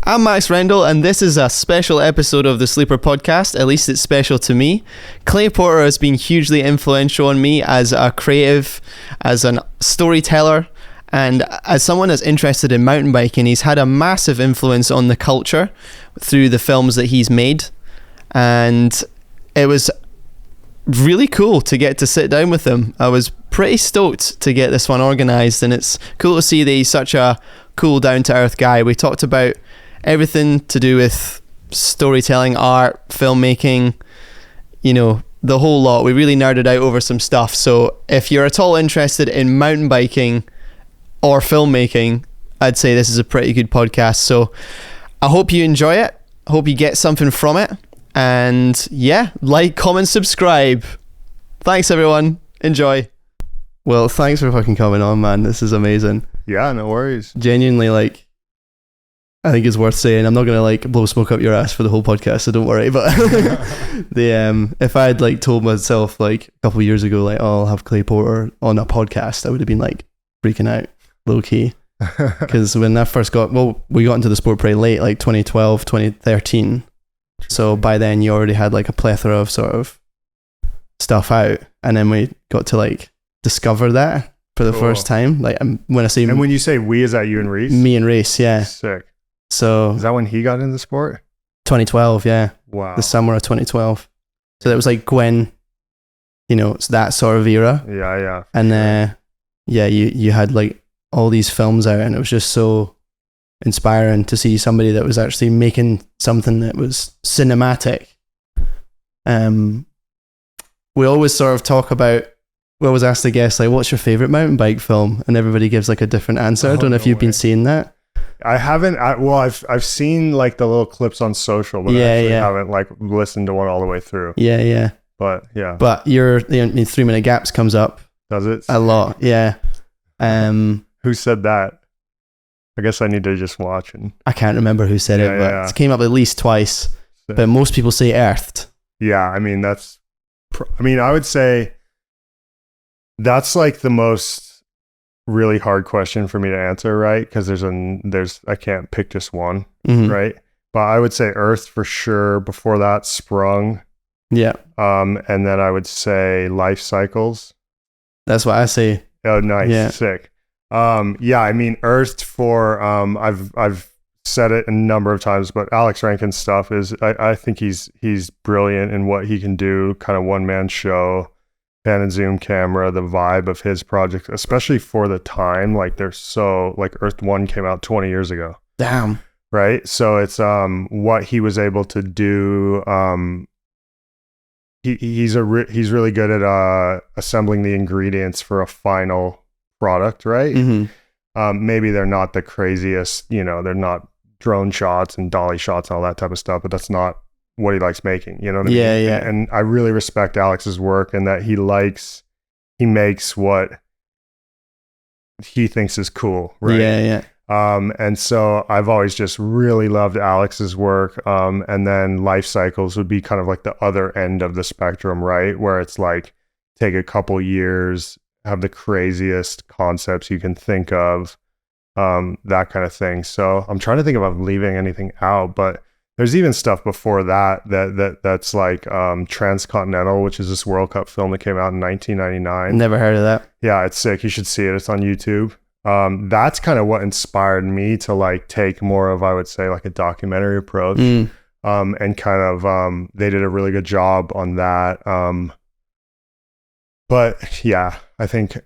I'm Max Rendell, and this is a special episode of the Sleeper Podcast. At least it's special to me. Clay Porter has been hugely influential on me as a creative, as a storyteller, and as someone that's interested in mountain biking. He's had a massive influence on the culture through the films that he's made, and it was really cool to get to sit down with him. I was pretty stoked to get this one organized, and it's cool to see that he's such a cool, down-to-earth guy. We talked about everything to do with storytelling, art, filmmaking, you know, the whole lot. We really nerded out over some stuff. So if you're at all interested in mountain biking or filmmaking, I'd say this is a pretty good podcast. So I hope you enjoy it. I hope you get something from it. And yeah, like, comment, subscribe. Thanks, everyone. Enjoy. Well, thanks for fucking coming on, man. This is amazing. Yeah, no worries. Genuinely, like, I think it's worth saying. I'm not gonna like blow smoke up your ass for the whole podcast, so don't worry. But if I had like told myself like a couple of years ago, like, oh, I'll have Clay Porter on a podcast, I would have been like freaking out, low key. Because when I first we got into the sport pretty late, like 2012, 2013. So by then you already had like a plethora of sort of stuff out, and then we got to like discover that for the first time. Like when I say, and when you say we, is that you and Reese? Me and Reese, yeah. Sick. So is that when he got into the sport? 2012, yeah. Wow. The summer of 2012. So that was like Gwen, you know, it's that sort of era. Yeah. And you had like all these films out, and it was just so inspiring to see somebody that was actually making something that was cinematic. We always sort of talk about, we always ask the guests like, what's your favorite mountain bike film? And everybody gives like a different answer. I don't know if you've been seeing that. I haven't. I've seen like the little clips on social, but I haven't like listened to one all the way through. Yeah. But yeah. But your 3 minute gaps comes up. Does it? A lot, yeah. Who said that? I guess I need to just watch and. I can't remember who said it, but it came up at least twice. Sick. But most people say Earthed. Yeah, I mean I would say that's like the most really hard question for me to answer, right? Because there's I can't pick just one, right? But I would say Earth for sure. Before that, Sprung. Yeah. And then I would say Life Cycles. That's what I say. Oh, nice. Yeah. Sick. Yeah, I mean Earth for I've said it a number of times, but Alex Rankin's stuff is I think he's brilliant in what he can do, kind of one man show. Pan and zoom camera, the vibe of his project, especially for the time, like they're so like Earth 1 came out 20 years ago. Damn. Right. So it's what he was able to do. He's really good at assembling the ingredients for a final product, right? Maybe they're not the craziest, you know, they're not drone shots and dolly shots and all that type of stuff, but that's not what he likes making, you know what I mean? Yeah. And I really respect Alex's work, and that he makes what he thinks is cool, right? Yeah. And so I've always just really loved Alex's work. And then Life Cycles would be kind of like the other end of the spectrum, right? Where it's like, take a couple years, have the craziest concepts you can think of, that kind of thing. So I'm trying to think if I'm leaving anything out, but there's even stuff before that's like Transcontinental, which is this World Cup film that came out in 1999. Never heard of that. Yeah, it's sick. You should see it. It's on YouTube. That's kind of what inspired me to like take more of, I would say, like a documentary approach. And kind of they did a really good job on that. But yeah, I think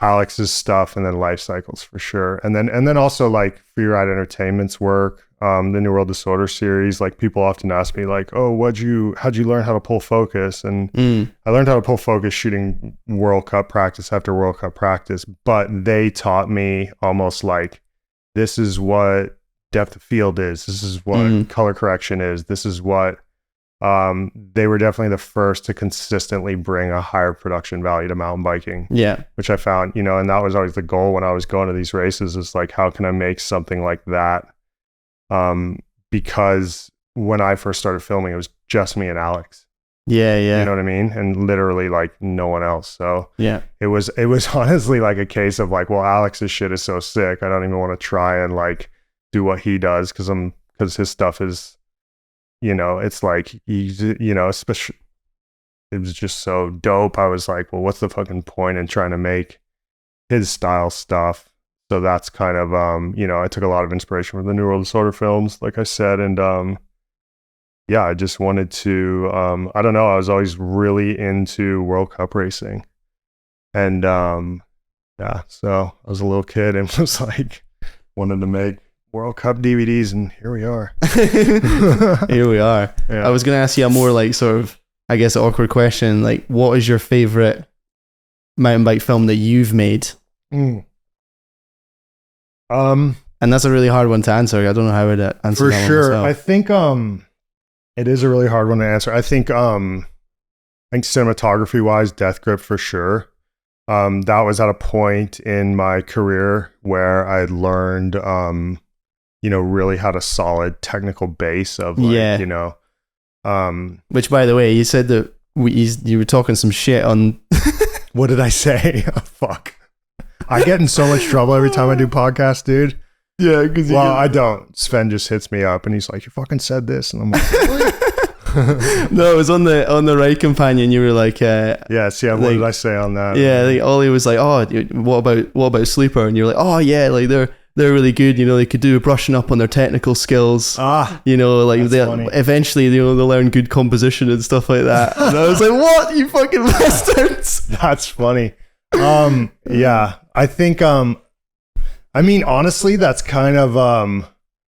Alex's stuff, and then Life Cycles for sure. And then also like Freeride Entertainment's work. The New World Disorder series, like people often ask me like, oh, how'd you learn how to pull focus? And I learned how to pull focus shooting World Cup practice after World Cup practice, but they taught me almost like, this is what depth of field is. This is what color correction is. This is what, they were definitely the first to consistently bring a higher production value to mountain biking. Yeah. Which I found, you know, and that was always the goal when I was going to these races, is like, how can I make something like that? Because when I first started filming, it was just me and Alex. Yeah. You know what I mean? And literally like no one else. So yeah, it was honestly like a case of like, well, Alex's shit is so sick, I don't even want to try and like do what he does, because because his stuff is, it's like, especially, it was just so dope. I was like, well, what's the fucking point in trying to make his style stuff? So that's kind of, I took a lot of inspiration from the New World Disorder films, like I said. And I just wanted to, I don't know, I was always really into World Cup racing. And so I was a little kid and was like, wanted to make World Cup DVDs, and here we are. Here we are. Yeah. I was going to ask you a more like sort of, I guess, awkward question. Like, what is your favorite mountain bike film that you've made? And that's a really hard one to answer. I don't know how I would answer for that sure. One I think it is a really hard one to answer. I think cinematography wise, Death Grip for sure. That was at a point in my career where I learned really had a solid technical base of like, which, by the way, you said that you were talking some shit on. What did I say? Oh, fuck. I get in so much trouble every time I do podcasts, dude. Yeah, because I don't. Sven just hits me up and he's like, "You fucking said this," and I'm like, "What?" No, it was on the Ride Companion. You were like, what did I say on that? Yeah, like, Ollie was like, "Oh, what about Sleeper?" And you're like, "Oh yeah, like they're really good. They could do brushing up on their technical skills. Like they eventually, they'll learn good composition and stuff like that." And I was like, "What, you fucking bastards?" That's funny. Yeah, I think, honestly, that's kind of,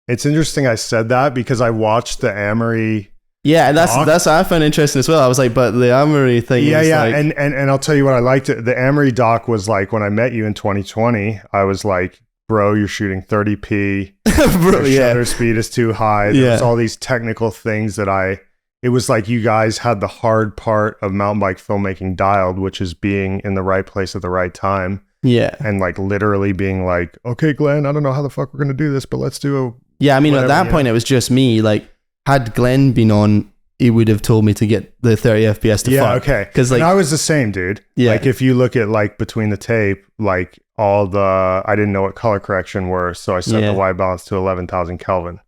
it's interesting I said that because I watched the Amory. Yeah, and that's what I found interesting as well. I was like, but the Amory thing is like... And I'll tell you what I liked. The Amory doc was like, when I met you in 2020, I was like, bro, you're shooting 30p. Bro, shutter speed is too high. There was all these technical things that it was like you guys had the hard part of mountain bike filmmaking dialed, which is being in the right place at the right time. Yeah. And like literally being like, okay, Glenn, I don't know how the fuck we're going to do this, but let's do a... Yeah, at that point, it was just me. Like, had Glenn been on, he would have told me to get the 30 FPS to fuck. Yeah, okay. Because like, I was the same, dude. Yeah. Like, if you look at like between the tape, like I didn't know what color correction were, so I set the white balance to 11,000 Kelvin.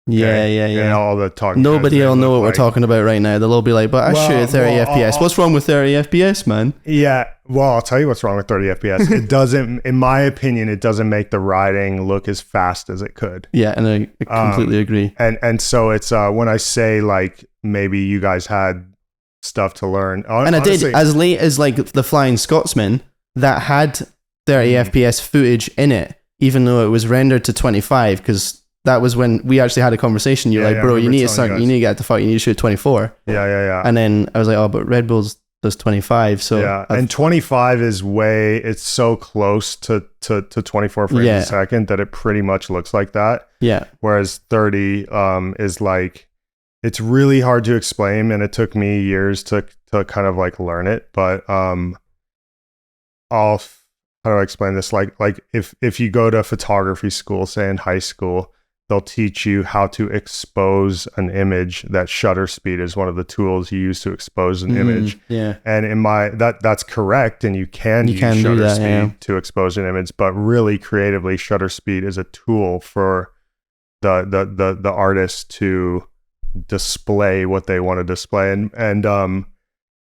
Okay? Yeah. And all the talking. Nobody will know what we're talking about right now. They'll all be like, but I shoot at 30 FPS. What's wrong with 30 FPS, man? Yeah. Well, I'll tell you what's wrong with 30 FPS. It doesn't, in my opinion, it doesn't make the riding look as fast as it could. Yeah, and I completely agree. And so it's when I say like maybe you guys had stuff to learn. And honestly, I did, as late as like the Flying Scotsman that had 30 FPS footage in it, even though it was rendered to 25, because that was when we actually had a conversation. You're like, bro, you need to get the fuck, you need to shoot 24. Yeah. And then I was like, oh, but Red Bull's does 25. So yeah, and 25 is it's so close to 24 frames a second that it pretty much looks like that. Yeah. Whereas 30 is like, it's really hard to explain, and it took me years to kind of like learn it. But how do I explain this? Like if you go to photography school, say in high school, they'll teach you how to expose an image. That shutter speed is one of the tools you use to expose an image. Yeah. And in that's correct, and you can use shutter speed to expose an image, but really creatively, shutter speed is a tool for the artist to display what they want to display. And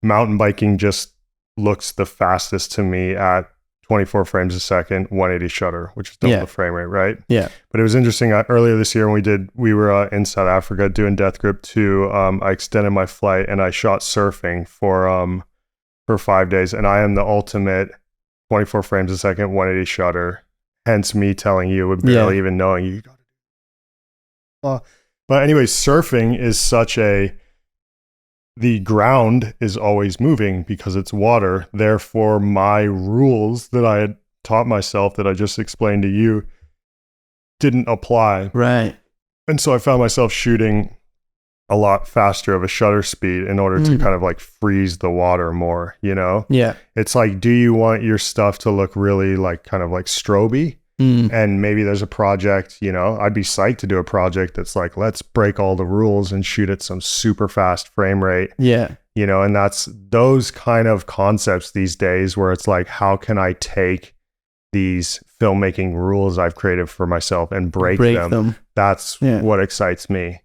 mountain biking just looks the fastest to me at 24 frames a second, 180 shutter, which is double the frame rate, right? Yeah. But it was interesting. Earlier this year when we were in South Africa doing Death Grip 2, I extended my flight and I shot surfing for 5 days. And I am the ultimate 24 frames a second, 180 shutter. Hence me telling you, with barely even knowing you got to. But anyway, surfing is the ground is always moving because it's water. Therefore, my rules that I had taught myself that I just explained to you didn't apply. Right. And so I found myself shooting a lot faster of a shutter speed in order to kind of like freeze the water more, you know? Yeah. It's like, do you want your stuff to look really like kind of like strobe-y? And maybe there's a project, I'd be psyched to do a project that's like, let's break all the rules and shoot at some super fast frame rate. Yeah. And that's those kind of concepts these days where it's like, how can I take these filmmaking rules I've created for myself and break them that's what excites me.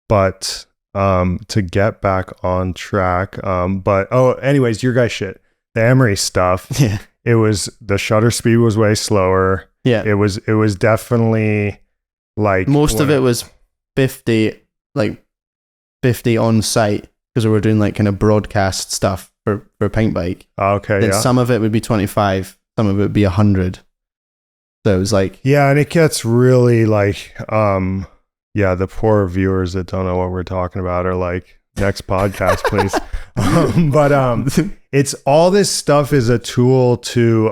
But to get back on track, anyways, your guys shit. The Emery stuff. Yeah. It was, the shutter speed was way slower. Yeah. It was definitely like most of it was 50 on site, because we were doing like kind of broadcast stuff for Pink Bike. Okay. Then some of it would be 25, some of it would be 100. So it was like, yeah, and it gets really like, the poor viewers that don't know what we're talking about are like, next podcast, please. It's all this stuff is a tool to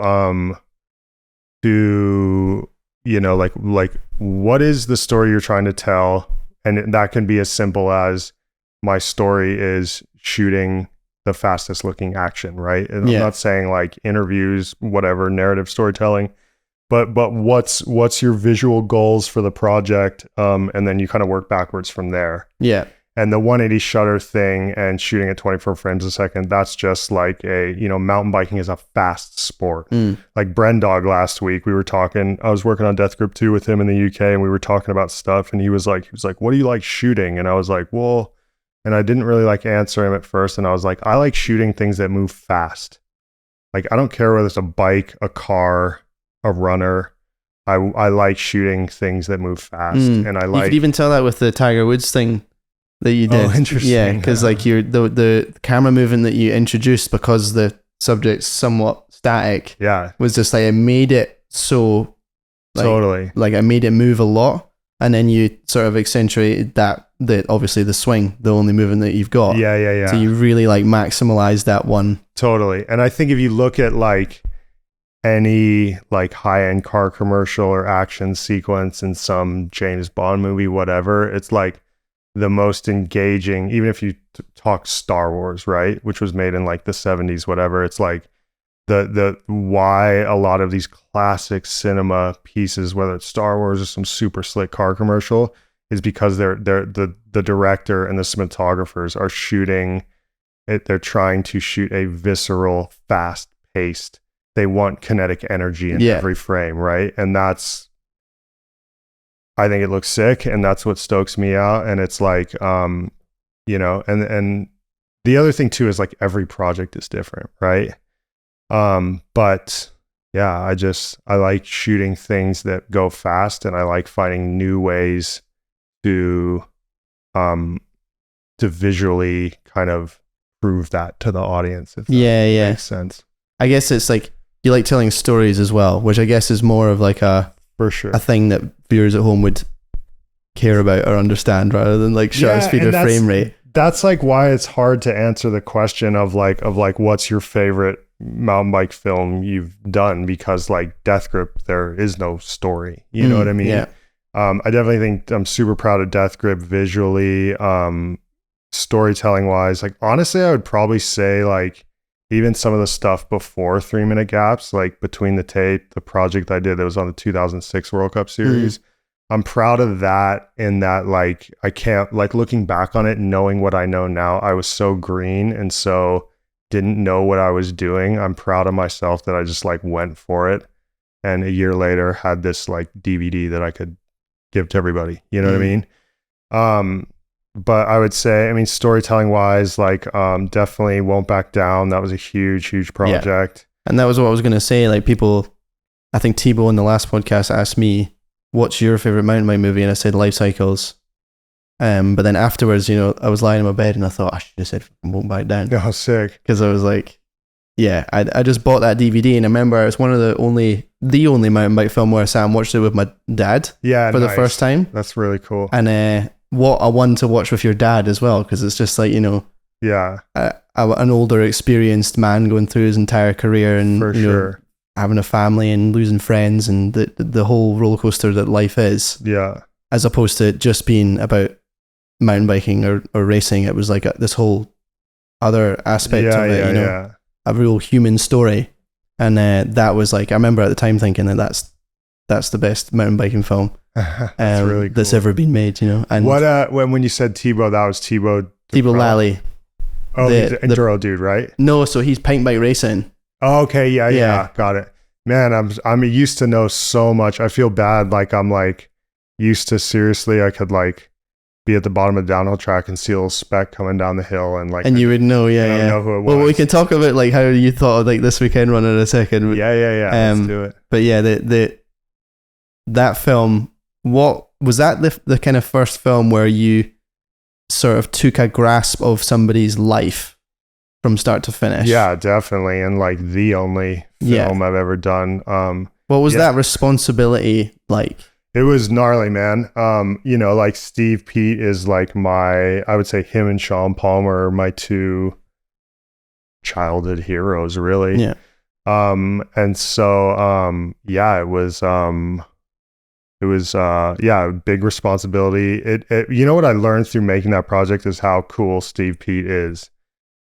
like what is the story you're trying to tell, and that can be as simple as my story is shooting the fastest looking action, right? And I'm not saying like interviews, whatever, narrative storytelling, but what's your visual goals for the project, and then you kind of work backwards from there. And the 180 shutter thing and shooting at 24 frames a second, that's just like mountain biking is a fast sport. Like Brendog last week, we were talking, I was working on Death Grip 2 with him in the UK, and we were talking about stuff, and he was like, what do you like shooting? And I was like, well, and I didn't really like answer him at first. And I was like, I like shooting things that move fast. Like, I don't care whether it's a bike, a car, a runner. I like shooting things that move fast. And I like, you could even tell that with the Tiger Woods thing that you did. Oh, interesting. Yeah, because like the camera movement that you introduced, because the subject's somewhat static, was just like, it made it so like, totally like I made it move a lot, and then you sort of accentuated that obviously the swing, the only movement that you've got. So you really like maximize that one. Totally. And I think if you look at like any like high-end car commercial or action sequence in some James Bond movie, whatever, it's like the most engaging, even if you talk Star Wars, right, which was made in like the 70s, whatever, it's like the why a lot of these classic cinema pieces, whether it's Star Wars or some super slick car commercial, is because the director and the cinematographers are shooting it, they're trying to shoot a visceral, fast paced, they want kinetic energy in every frame, right? And that's, I think it looks sick, and that's what stokes me out. And it's like, and the other thing too is like every project is different, right? But yeah, I like shooting things that go fast, and I like finding new ways to visually kind of prove that to the audience. If that makes sense. I guess it's like you like telling stories as well, which I guess is more of like a thing that viewers at home would care about or understand, rather than like shutter speed or frame rate. That's like why it's hard to answer the question of like what's your favorite mountain bike film you've done, because like Death Grip, there is no story. You know what I mean? I definitely think I'm super proud of Death Grip visually, storytelling wise. Like honestly, I would probably say like even some of the stuff before 3 Minute Gaps, like Between the Tape, the project I did that was on the 2006 World Cup Series. I'm proud of that, in that like I can't, like looking back on it and knowing what I know now, I was so green and so didn't know what I was doing. I'm proud of myself that I just like went for it, and a year later had this like DVD that I could give to everybody. You know what I mean? But I would say, I mean, storytelling wise, like definitely Won't Back Down. That was a huge project. And that was what I was going to say. Like people, I think Thibaut in the last podcast asked me, what's your favorite mountain bike movie? And I said Life Cycles. But then afterwards, I was lying in my bed and I thought I should have said Won't Back Down. Oh, sick. Because I was like, I just bought that DVD, and I remember it was one of the only mountain bike film where I sat and watched it with my dad for the first time. That's really cool. And what a one to watch with your dad as well, because it's just like, an older experienced man going through his entire career and having a family and losing friends and the whole roller coaster that life is. Yeah. As opposed to just being about mountain biking or racing. It was like this whole other aspect of it, a real human story. And that was like, I remember at the time thinking that's the best mountain biking film that's really cool. That's ever been made, And what when you said Thibaut, that was Thibaut Lally. Oh, he's an enduro dude, right? No, so he's Pink Bike Racing. Oh, okay, yeah, got it. Man, I'm used to know so much. I feel bad. Like I'm like used to, seriously, I could like be at the bottom of the downhill track and see a little speck coming down the hill, and like, and you would know, yeah, I don't yeah. know who it was. Well, we can talk about like how you thought of like this weekend run in a second. Yeah. Let's do it. But yeah, that film, what was that the kind of first film where you sort of took a grasp of somebody's life from start to finish? Yeah, definitely, and like the only film I've ever done. What was that responsibility like? It was gnarly, man. You know, like Steve Pete is like I would say him and Sean Palmer are my two childhood heroes, really. Yeah. And so, it was a big responsibility. It you know what I learned through making that project is how cool Steve Pete is.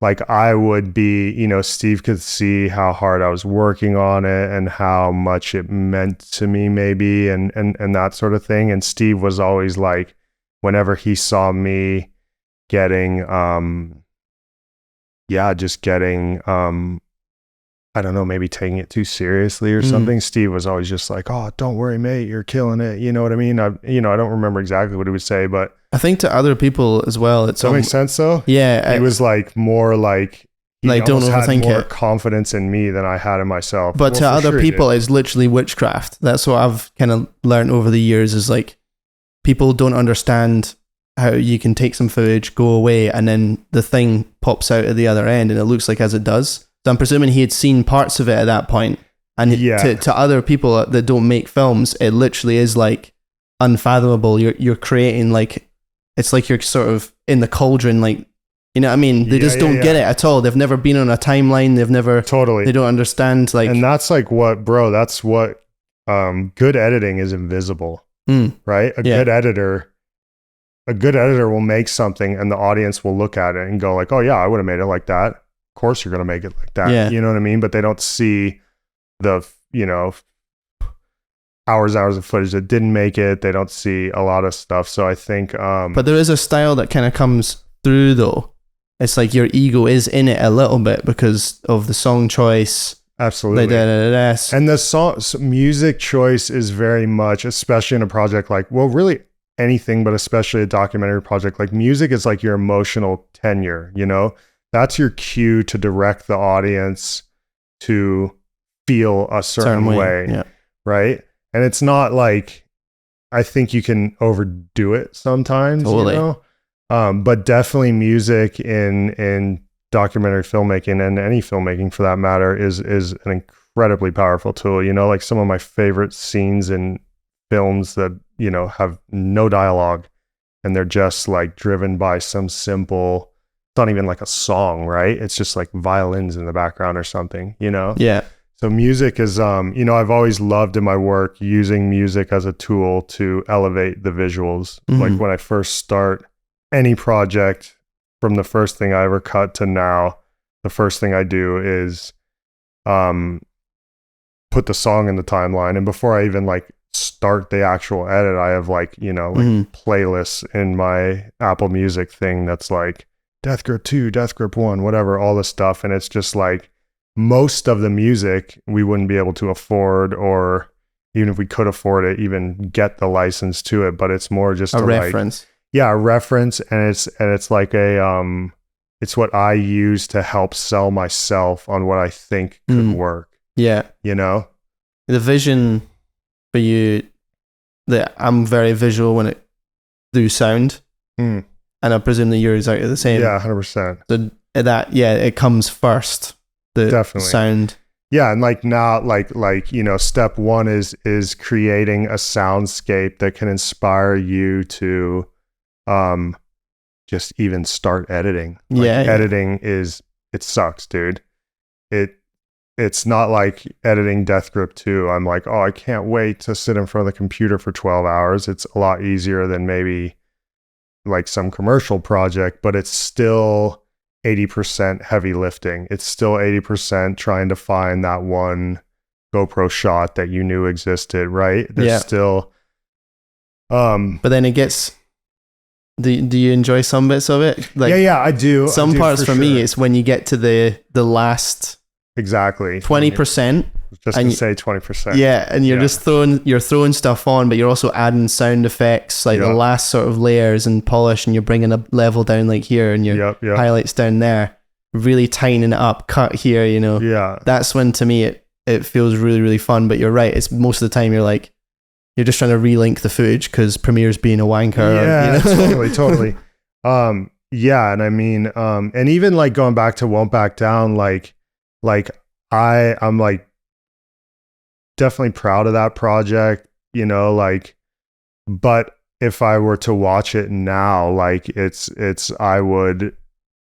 Like I would be, you know, Steve could see how hard I was working on it and how much it meant to me maybe and that sort of thing. And Steve was always like, whenever he saw me getting, I don't know, maybe taking it too seriously or something. Steve was always just like, "Oh, don't worry, mate, you're killing it." You know what I mean? I don't remember exactly what he would say, but I think to other people as well, does that make sense though? Yeah. He was like more like, he like don't overthink had more it. confidence in me than I had in myself. But to other people, it's literally witchcraft. That's what I've kind of learned over the years is like, people don't understand how you can take some footage, go away, and then the thing pops out at the other end and it looks like as it does. So I'm presuming he had seen parts of it at that point. And to other people that don't make films, it literally is like unfathomable. You're creating like, it's like you're sort of in the cauldron, like, you know what I mean? They just don't get it at all. They've never been on a timeline. They've never, they don't understand. Like, and that's like that's what good editing is invisible, right? A good editor will make something and the audience will look at it and go like, "Oh yeah, I would have made it like that." Of course you're going to make it like that. Yeah. You know what I mean? But they don't see the, hours of footage that didn't make it. They don't see a lot of stuff. So I think, but there is a style that kind of comes through though. It's like your ego is in it a little bit because of the song choice. Absolutely. And the music choice is very much, especially in a project like, well, really anything, but especially a documentary project, like music is like your emotional tenure, That's your cue to direct the audience to feel a certain way, right? And it's not like, I think you can overdo it sometimes, but definitely music in documentary filmmaking and any filmmaking for that matter is an incredibly powerful tool. Like some of my favorite scenes in films that, have no dialogue and they're just like driven by some simple, it's not even like a song, right? It's just like violins in the background or something, Yeah. So music is, I've always loved in my work using music as a tool to elevate the visuals. Mm-hmm. Like when I first start any project, from the first thing I ever cut to now, the first thing I do is put the song in the timeline. And before I even like start the actual edit, I have like, playlists in my Apple Music thing that's like Death Grip 2, Death Grip 1, whatever, all this stuff. And it's just like most of the music we wouldn't be able to afford, or even if we could afford it, even get the license to it. But it's more just a reference. A reference. And it's like it's what I use to help sell myself on what I think could work. Yeah. The vision for you, that I'm very visual when it through sound. And I presume that yours are the same. Yeah, 100%. So it comes first. The Definitely. Sound. Yeah, and like now, like step one is creating a soundscape that can inspire you to just even start editing. Editing it sucks, dude. It's not like editing Death Grip 2. I'm like, oh, I can't wait to sit in front of the computer for 12 hours. It's a lot easier than maybe like some commercial project, but it's still 80% heavy lifting. It's still 80% trying to find that one GoPro shot that you knew existed, right? There's still but then it gets, do you enjoy some bits of it? Like, I do. Some parts for me, it's when you get to the last exactly. 20%. Just to say 20%. Yeah, and you're just throwing stuff on, but you're also adding sound effects, like the last sort of layers and polish, and you're bringing a level down like here, and your highlights down there, really tightening it up, cut here, you know. Yeah. That's when, to me, it feels really, really fun. But you're right, it's most of the time you're just trying to relink the footage because Premiere's being a wanker. Yeah, or, you know? totally. Yeah, and I mean, and even like going back to Won't Back Down, like I'm like definitely proud of that project, you know, like, but if I were to watch it now, like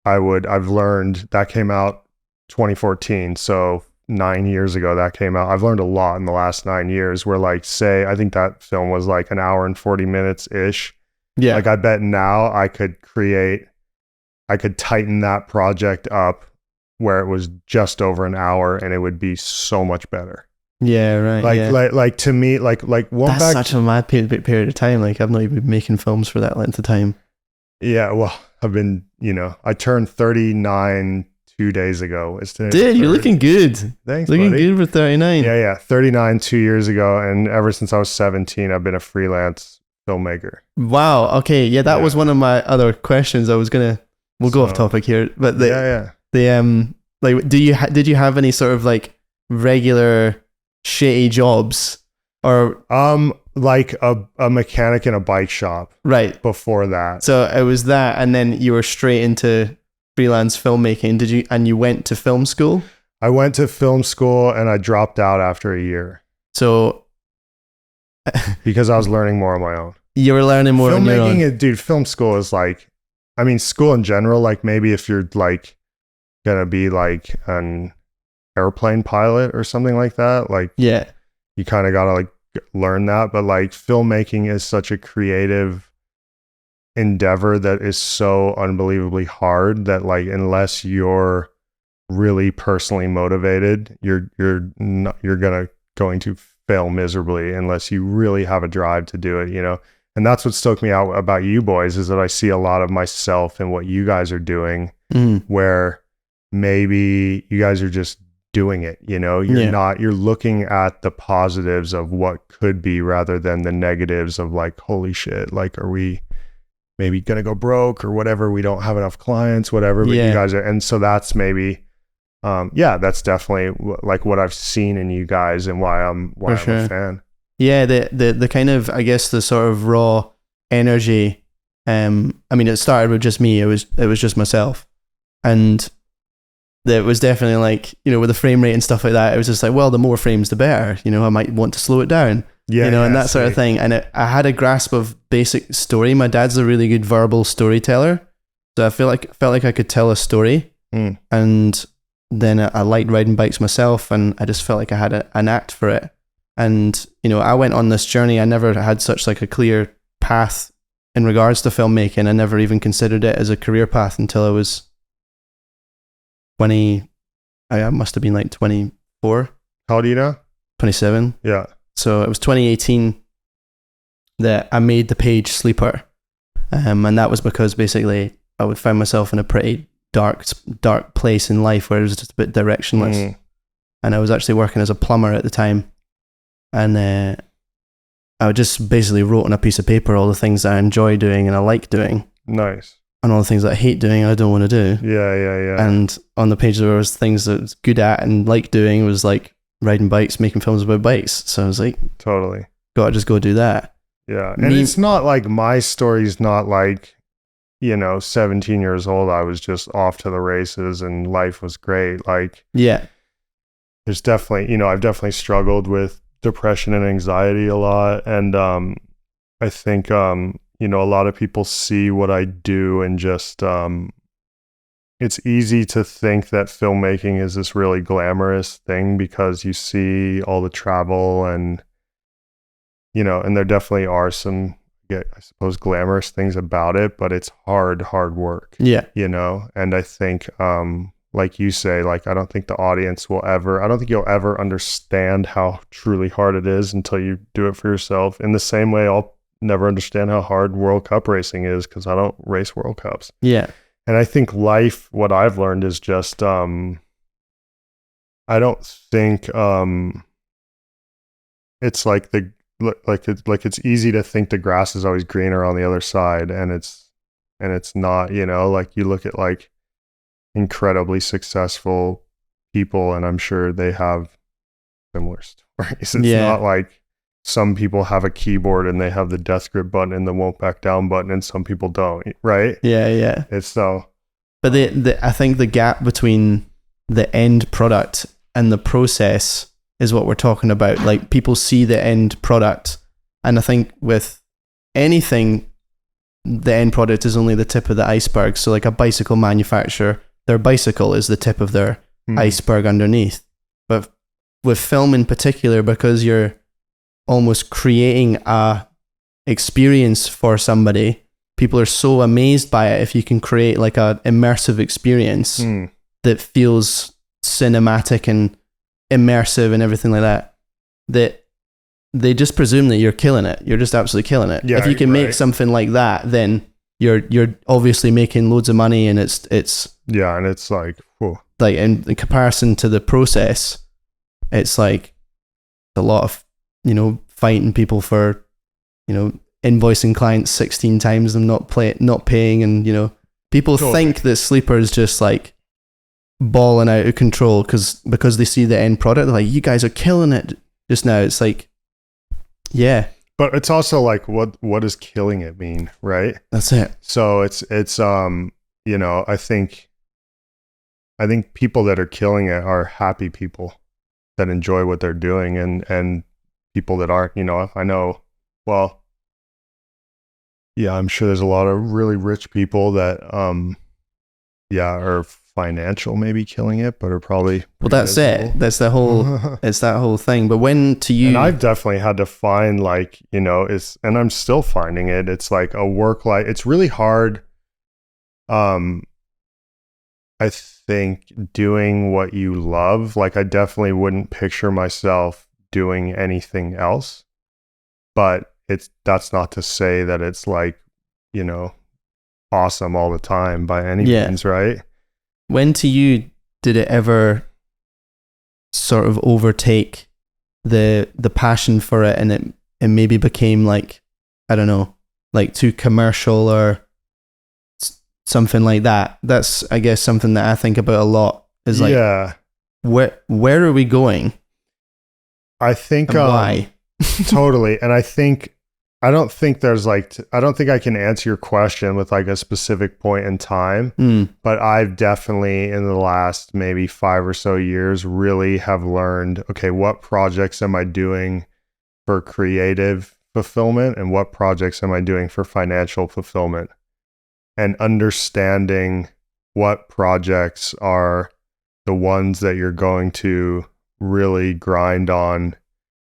I've learned that came out 2014. So 9 years ago that came out. I've learned a lot in the last 9 years where like, say, I think that film was like an hour and 40 minutes ish. Yeah. Like I bet now I could tighten that project up where it was just over an hour and it would be so much better. Yeah, right. Like to me, like that's such a mad period of time. Like I've not even been making films for that length of time. Yeah, well, I've been, you know, I turned 39 2 days ago. Dude, you're looking good. Thanks, looking buddy. good for 39. Yeah, 39 2 years ago, and ever since I was 17, I've been a freelance filmmaker. Wow. Okay. Yeah, that was one of my other questions. We'll go off topic here, but like, did you have any sort of like regular shitty jobs or like a mechanic in a bike shop right before that? So it was that, and then you were straight into freelance filmmaking. You went to film school? I went to film school and I dropped out after a year. So because I was learning more on my own. You were learning more on your own. Filmmaking, dude, film school is like, I mean, school in general, like maybe if you're like gonna be like an airplane pilot or something like that, like you kind of gotta like learn that. But like filmmaking is such a creative endeavor that is so unbelievably hard that like unless you're really personally motivated, you're going to fail miserably unless you really have a drive to do it, you know. And that's what stoked me out about you boys, is that I see a lot of myself in what you guys are doing, where maybe you guys are just doing it, you know. You're looking at the positives of what could be rather than the negatives of like, holy shit, like, are we maybe gonna go broke or whatever, we don't have enough clients, whatever. But you guys are, and so that's maybe that's definitely like what I've seen in you guys and why I'm a fan. Yeah, the kind of, I guess, the sort of raw energy. I mean, it started with just me. It was just myself, and it was definitely like, you know, with the frame rate and stuff like that. It was just like, well, the more frames, the better. You know, I might want to slow it down. Yeah, you know, and that sort of thing. And I had a grasp of basic story. My dad's a really good verbal storyteller, so I felt like I could tell a story. And then I liked riding bikes myself, and I just felt like I had an act for it. And, you know, I went on this journey. I never had such like a clear path in regards to filmmaking. I never even considered it as a career path until I was 20. I must have been like 24. How old are you now? 27. Yeah. So it was 2018 that I made the page Sleeper. And that was because basically I would find myself in a pretty dark place in life where it was just a bit directionless. And I was actually working as a plumber at the time. And I just basically wrote on a piece of paper all the things that I enjoy doing and I like doing. Nice. And all the things that I hate doing and I don't want to do. Yeah. And on the page there was things that I was good at and like doing was like riding bikes, making films about bikes. So I was like, totally. Gotta just go do that. Yeah. And it's not like my story's not like, you know, 17 years old, I was just off to the races and life was great. Like, yeah, there's definitely, you know, I've definitely struggled with depression and anxiety a lot. And I think, you know, a lot of people see what I do and just, it's easy to think that filmmaking is this really glamorous thing because you see all the travel and, you know, and there definitely are some, I suppose, glamorous things about it, but it's hard work. Yeah. You know, and I think, like you say, like, I don't think you'll ever understand how truly hard it is until you do it for yourself. In the same way, I'll never understand how hard World Cup racing is because I don't race World Cups. Yeah. And I think life, what I've learned is just, I don't think it's like it's easy to think the grass is always greener on the other side, and it's not, like you look at like incredibly successful people, and I'm sure they have similar stories. It's not like some people have a keyboard and they have the death grip button and the won't back down button, and some people don't, right? Yeah. It's so. But I think the gap between the end product and the process is what we're talking about. Like, people see the end product, and I think with anything, the end product is only the tip of the iceberg. So like a bicycle manufacturer, their bicycle is the tip of their iceberg underneath. But with film in particular, because you're almost creating a experience for somebody, people are so amazed by it if you can create like a immersive experience that feels cinematic and immersive and everything like that, that they just presume that you're killing it. You're just absolutely killing it. If you can make something like that, then you're obviously making loads of money, and it's and it's like, whoa. Like in comparison to the process, it's like a lot of, fighting people for, invoicing clients 16 times, them not paying, and people think that Sleeper is just like balling out of control because they see the end product. They're like, you guys are killing it just now. It's like, yeah, but it's also like, what does killing it mean, right? That's it. So it's I think people that are killing it are happy people that enjoy what they're doing, and people that aren't, I know, well, yeah, I'm sure there's a lot of really rich people that, are financial, maybe killing it, but are probably, well, that's miserable. It. That's the whole, it's that whole thing. But when to you, and I've definitely had to find like, and I'm still finding it. It's like a work life. It's really hard. I think doing what you love, like I definitely wouldn't picture myself doing anything else, but that's not to say that it's like, awesome all the time by any means, right? When to you did it ever sort of overtake the passion for it, and it maybe became like, I don't know, like too commercial or something like that? That's, I guess, something that I think about a lot, is like, where are we going? I think why? Totally. And I don't think I can answer your question with like a specific point in time, but I've definitely in the last maybe 5 or so years really have learned, okay, what projects am I doing for creative fulfillment and what projects am I doing for financial fulfillment, and understanding what projects are the ones that you're going to really grind on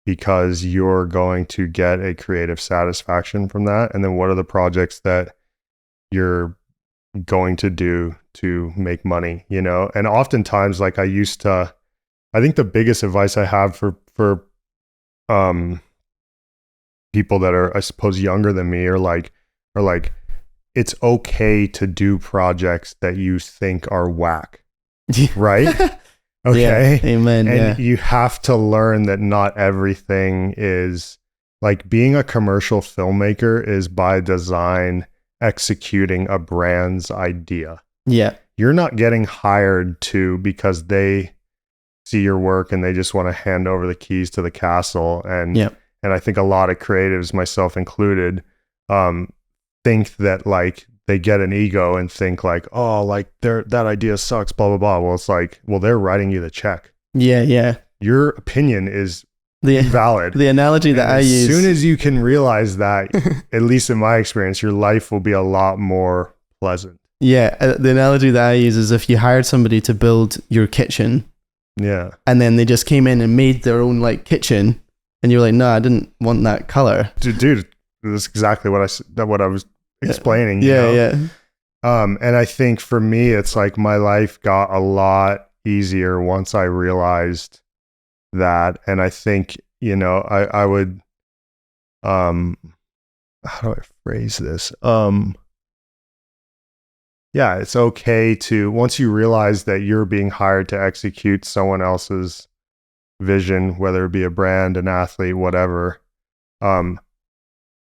because you're going to get a creative satisfaction from that. And then what are the projects that you're going to do to make money, And oftentimes, like I think the biggest advice I have for people that are, I suppose, younger than me are like, it's okay to do projects that you think are whack, right? Okay. Yeah, amen. And you have to learn that not everything is like, being a commercial filmmaker is by design executing a brand's idea. Yeah. You're not getting hired because they see your work and they just want to hand over the keys to the castle. And I think a lot of creatives, myself included, think that like they get an ego and think like, oh, like that idea sucks, blah, blah, blah. Well, it's like, well, they're writing you the check. Yeah. Your opinion is valid. The analogy that I use. As soon as you can realize that, at least in my experience, your life will be a lot more pleasant. Yeah. The analogy that I use is if you hired somebody to build your kitchen. Yeah. And then they just came in and made their own like kitchen. And you're like, no, I didn't want that color. Dude, that's exactly what I was explaining. Yeah. And I think for me, it's like my life got a lot easier once I realized that. And I think, I would, how do I phrase this? yeah, it's okay to, once you realize that you're being hired to execute someone else's vision, whether it be a brand, an athlete, whatever,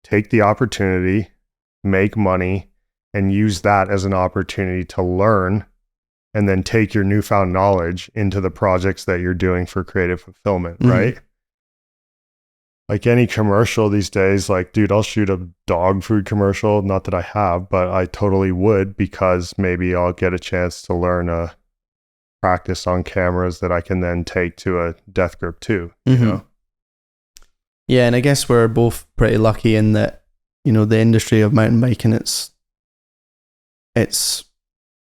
take the opportunity, make money, and use that as an opportunity to learn, and then take your newfound knowledge into the projects that you're doing for creative fulfillment, right? Like any commercial these days, like, dude, I'll shoot a dog food commercial. Not that I have, but I totally would, because maybe I'll get a chance to learn a practice on cameras that I can then take to a death grip too, you know? Yeah, and I guess we're both pretty lucky in that, you know, the industry of mountain biking, it's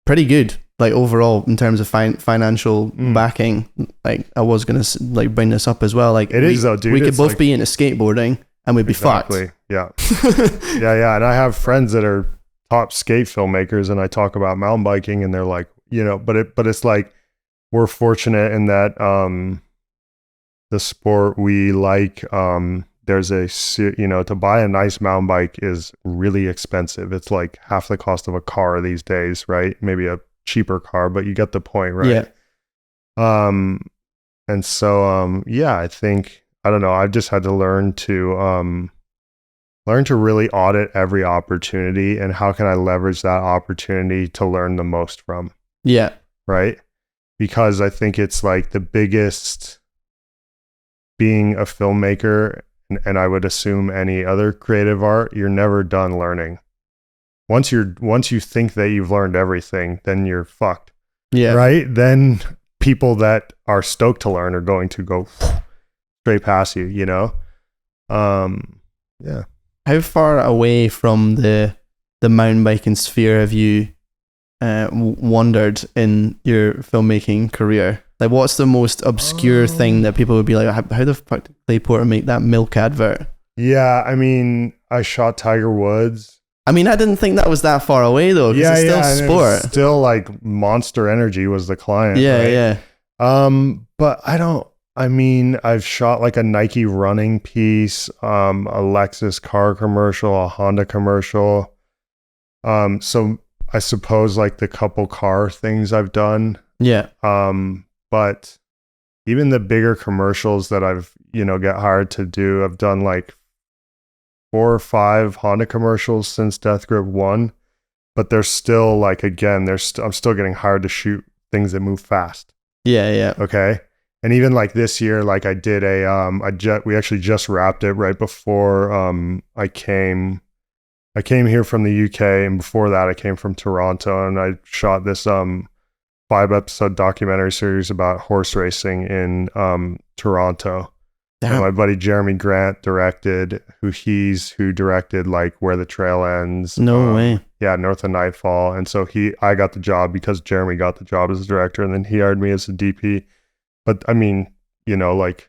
pretty good, like overall in terms of financial backing. Like I was gonna like bring this up as well. Like it is though, dude. We could both like, be into skateboarding and we'd be fucked. Yeah, yeah. And I have friends that are top skate filmmakers, and I talk about mountain biking, and they're like, you know, but it's like we're fortunate in that the sport we like. There's to buy a nice mountain bike is really expensive. It's like half the cost of a car these days, right? Maybe a cheaper car, but you get the point, right? Yeah. And so, yeah, I think, I don't know, I've just had to learn to really audit every opportunity, and how can I leverage that opportunity to learn the most from? Yeah. Right? Because I think it's like the biggest, being a filmmaker, and I would assume any other creative art, you're never done learning. Once you think that you've learned everything, then you're fucked. Yeah. Right? Then people that are stoked to learn are going to go straight past you, you know? Yeah. How far away from the mountain biking sphere have you wandered in your filmmaking career? Like, what's the most obscure thing that people would be like, how the fuck did Clay Porter make that milk advert? Yeah, I mean, I shot Tiger Woods. I mean, I didn't think that was that far away though, because it's still sport. It's still like Monster Energy was the client. Yeah, right? yeah. But I've shot like a Nike running piece, a Lexus car commercial, a Honda commercial. So I suppose like the couple car things I've done. Yeah. But even the bigger commercials that I've, get hired to do, I've done like 4 or 5 Honda commercials since Death Grip 1, but they're still like, again, I'm still getting hired to shoot things that move fast. Yeah, yeah. Okay. And even like this year, like I did we actually just wrapped it right before I came here from the UK, and before that I came from Toronto, and I shot this 5-episode documentary series about horse racing in Toronto. And my buddy Jeremy Grant directed, who directed like Where the Trail Ends. No way. Yeah, North of Nightfall. And so I got the job because Jeremy got the job as a director, and then he hired me as a DP. But I mean, like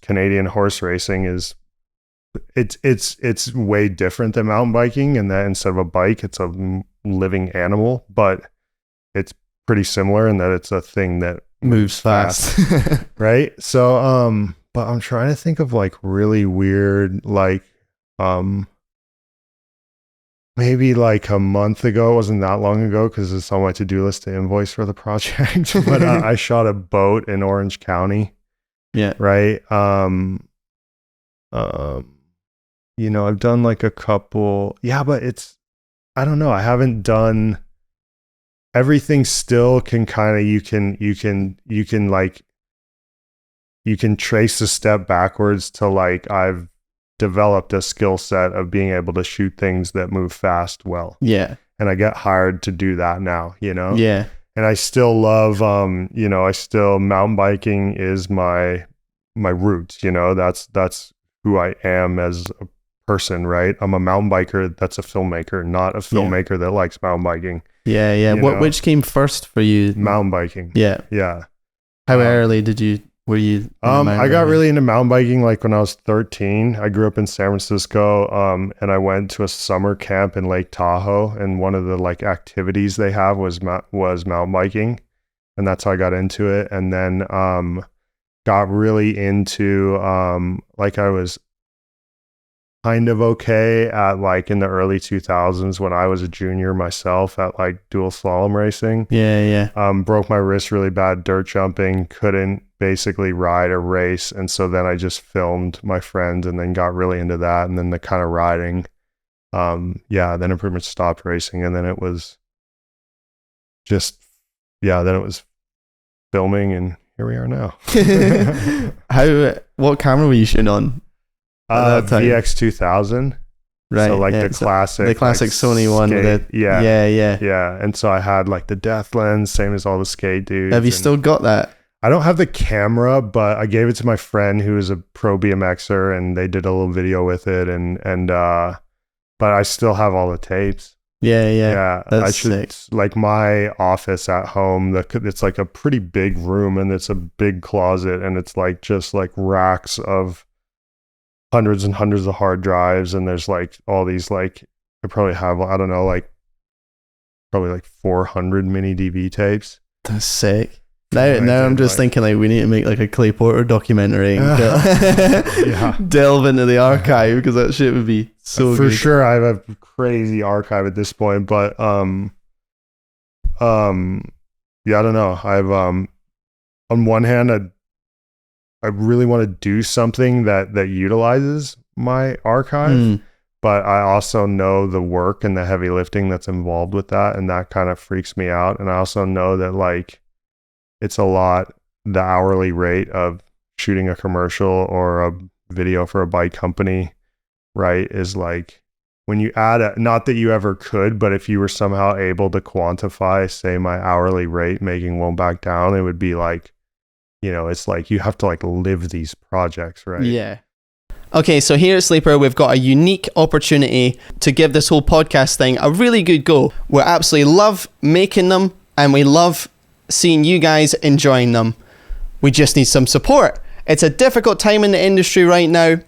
Canadian horse racing is, it's way different than mountain biking, and that instead of a bike, it's a living animal, but it's pretty similar in that it's a thing that moves fast. Right? So, but I'm trying to think of like really weird, like, maybe like a month ago, it wasn't that long ago because it's on my to-do list to invoice for the project, but I shot a boat in Orange County. Yeah. Right. I've done like a couple, but I don't know. I haven't done everything. Still can kind of, you can trace a step backwards to like, I've developed a skill set of being able to shoot things that move fast well. Yeah. And I get hired to do that now, Yeah. And I still love, mountain biking is my roots, that's who I am as a person, right? I'm a mountain biker that's a filmmaker, not a filmmaker that likes mountain biking. Yeah, yeah. Which came first for you? Mountain biking. Yeah. Yeah. How early were you? I got really into mountain biking like when I was 13. I grew up in San Francisco, and I went to a summer camp in Lake Tahoe, and one of the like activities they have was mountain biking, and that's how I got into it. And then got really into like I was kind of okay at like in the early 2000s when I was a junior myself at like dual slalom racing. Yeah. Broke my wrist really bad dirt jumping, couldn't basically ride a race. And so then I just filmed my friends and then got really into that. And then the kind of riding, then I pretty much stopped racing. And then it was then it was filming, and here we are now. What camera were you shooting on? VX 2000. Right. So like the classic like Sony one with it. Yeah. And so I had like the depth lens, same as all the skate dudes. Have you still got that? I don't have the camera, but I gave it to my friend who is a pro BMXer, and they did a little video with it, but I still have all the tapes. Yeah. That's sick. Like my office at home, it's like a pretty big room, and it's a big closet, and it's like just like racks of hundreds and hundreds of hard drives, and there's like all these like I probably have, I don't know, like probably like 400 mini DV tapes. That's sick. Now I'm just thinking like we need to make like a Clay Porter documentary and delve into the archive, because that shit would be so for good. sure. I have a crazy archive at this point, but I don't know. I've on one hand, I really want to do something that utilizes my archive, but I also know the work and the heavy lifting that's involved with that, and that kind of freaks me out. And I also know that like it's a lot, the hourly rate of shooting a commercial or a video for a bike company, right, is like when you add not that you ever could, but if you were somehow able to quantify, say, my hourly rate making Won't Back Down, it would be like, it's like you have to like live these projects, right? Yeah. Okay, so here at Sleeper, we've got a unique opportunity to give this whole podcast thing a really good go. We absolutely love making them, and we love seeing you guys enjoying them. We just need some support. It's a difficult time in the industry right now.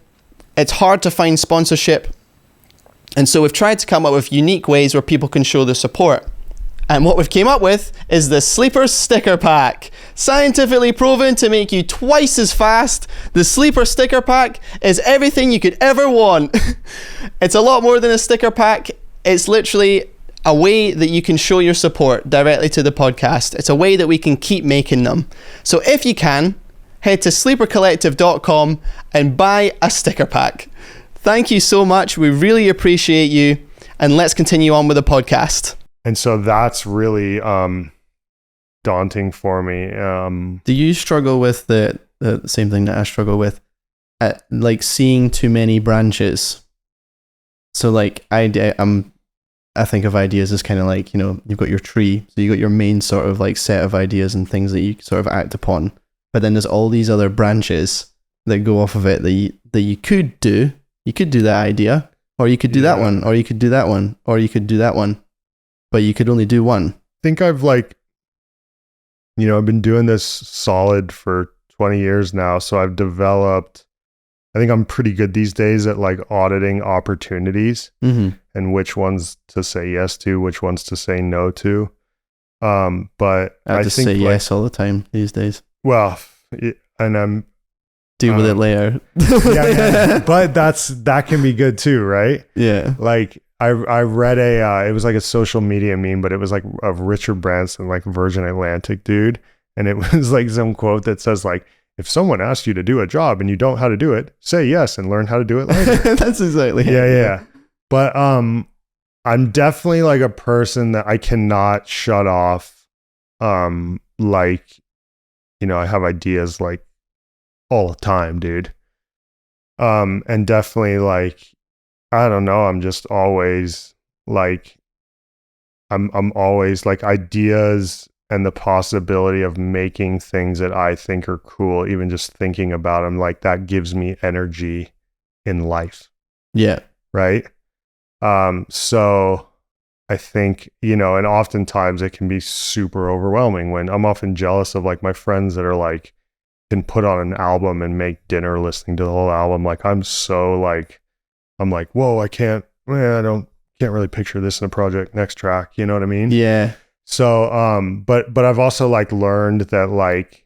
It's hard to find sponsorship. And so we've tried to come up with unique ways where people can show their support. And what we've came up with is the Sleeper Sticker Pack. Scientifically proven to make you twice as fast, the Sleeper Sticker Pack is everything you could ever want. It's a lot more than a sticker pack. It's literally a way that you can show your support directly to the podcast. It's a way that we can keep making them. So if you can, head to sleepercollective.com and buy a sticker pack. Thank you so much. We really appreciate you. And let's continue on with the podcast. And so that's really daunting for me. Do you struggle with the same thing that I struggle with, like seeing too many branches? So like I think of ideas as kind of like, you've got your tree, so you got your main sort of like set of ideas and things that you sort of act upon, but then there's all these other branches that go off of it that you could do. You could do that idea, or you could do that one, or you could do that one, or you could do that one, but you could only do one. I think I've like, I've been doing this solid for 20 years now, so I've developed, I think I'm pretty good these days at like auditing opportunities and which ones to say yes to, which ones to say no to. But I just say yes all the time these days. Well, and I'm deal with it later. But that can be good too, right? Yeah. Like I read it was like a social media meme, but it was like of Richard Branson, like Virgin Atlantic dude, and it was like some quote that says like, if someone asks you to do a job and you don't know how to do it, say yes and learn how to do it later. That's exactly it. Yeah. But I'm definitely like a person that I cannot shut off. Like, I have ideas like all the time, dude. And definitely like, I don't know, I'm just always like, I'm always like ideas and the possibility of making things that I think are cool, even just thinking about them, like that gives me energy in life. Yeah. Right. So I think, and oftentimes it can be super overwhelming when I'm often jealous of like my friends that are like, can put on an album and make dinner listening to the whole album. Like I'm like, whoa, I can't really picture this in a project. Next track. You know what I mean? Yeah. So, but I've also like learned that like,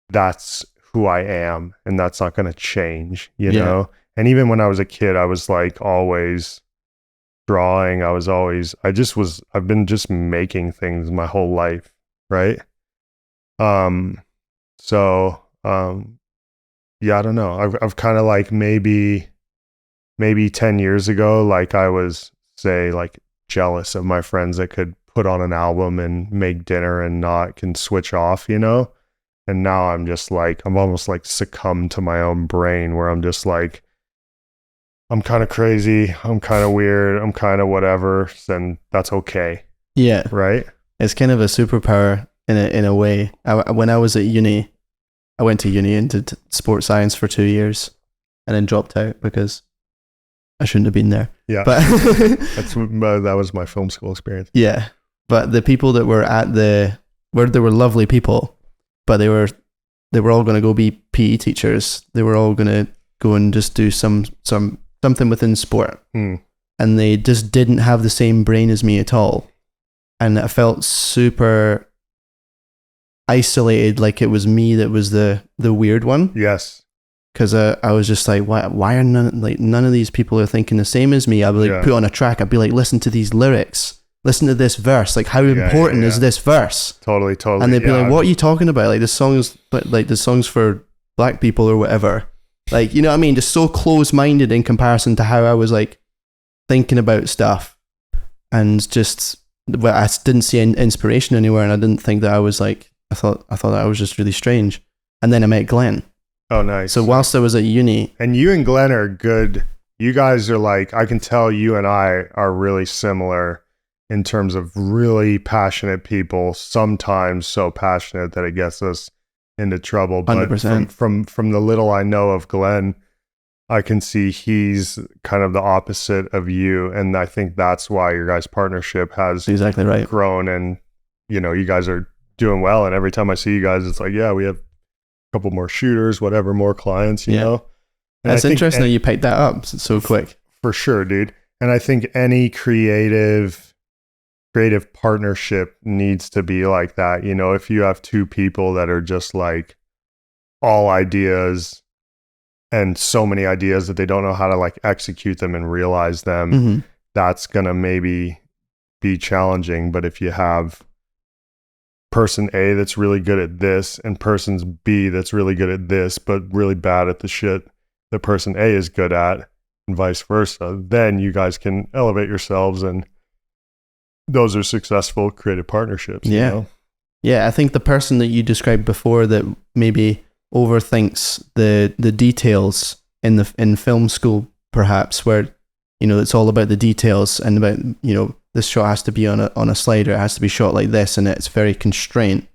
that's who I am and that's not going to change, you know? And even when I was a kid, I was like always drawing. I've been just making things my whole life, right? So yeah, I don't know. I've kind of like maybe 10 years ago, like I was, say, like jealous of my friends that could put on an album and make dinner and not can switch off, you know? And now I'm just like, I'm almost like succumbed to my own brain where I'm just like, I'm kind of crazy, I'm kind of weird, I'm kind of whatever, and that's okay. Yeah. Right? It's kind of a superpower in a way. When I was at uni, I went to uni and did sports science for 2 years and then dropped out because I shouldn't have been there. Yeah. But that was my film school experience. Yeah. But the people that were they were lovely people, but they were all going to go be PE teachers. They were all going to go and just do something within sport. And they just didn't have the same brain as me at all. And I felt super isolated, like it was me that was the weird one. Yes. Because I was just like, why are none of these people are thinking the same as me? I'd be like, put on a track. I'd be like, listen to these lyrics. Listen to this verse. Like, how important is this verse? Totally. And they'd be like, what are you talking about? Like, this song is like the songs for black people or whatever. Like, you know what I mean? Just so close-minded in comparison to how I was like thinking about stuff, and just I didn't see inspiration anywhere, and I didn't think that I was like I thought that I was just really strange. And then I met Glenn. Oh, nice. So whilst I was at uni, and you and Glenn are good. You guys are like, I can tell you and I are really similar in terms of really passionate people. Sometimes so passionate that it gets us into trouble. But 100%. From the little I know of Glenn, I can see he's kind of the opposite of you, and I think that's why your guys' partnership has exactly right grown, and you know, you guys are doing well. And every time I see you guys, it's like, yeah, we have a couple more shooters, whatever, more clients, you know. And it's interesting that you picked that up so quick. For sure, dude. And I think any creative partnership needs to be like that. You know, if you have two people that are just like all ideas and so many ideas that they don't know how to like execute them and realize them, that's gonna maybe be challenging. But if you have person A that's really good at this and person B that's really good at this but really bad at the shit that person A is good at, and vice versa, then you guys can elevate yourselves, and those are successful creative partnerships. Yeah. You know? Yeah, I think the person that you described before that maybe overthinks the details in film school, perhaps, where, you know, it's all about the details and about, you know, this shot has to be on a slider, it has to be shot like this, and it's very constrained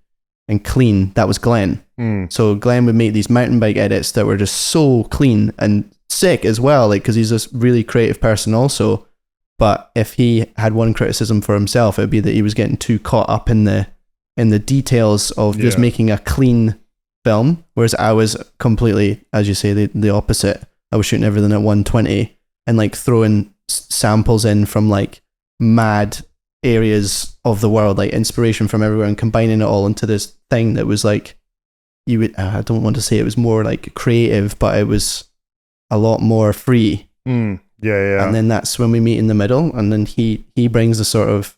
and clean. That was Glenn. So Glenn would make these mountain bike edits that were just so clean and sick as well, like, because he's a really creative person also. But if he had one criticism for himself, it would be that he was getting too caught up in the details of just making a clean film, whereas I was completely, as you say, the opposite. I was shooting everything at 120 and like throwing samples in from like mad areas of the world, like inspiration from everywhere, and combining it all into this thing that was like, you would, I don't want to say it was more like creative, but it was a lot more free. Yeah. And then that's when we meet in the middle, and then he brings the sort of,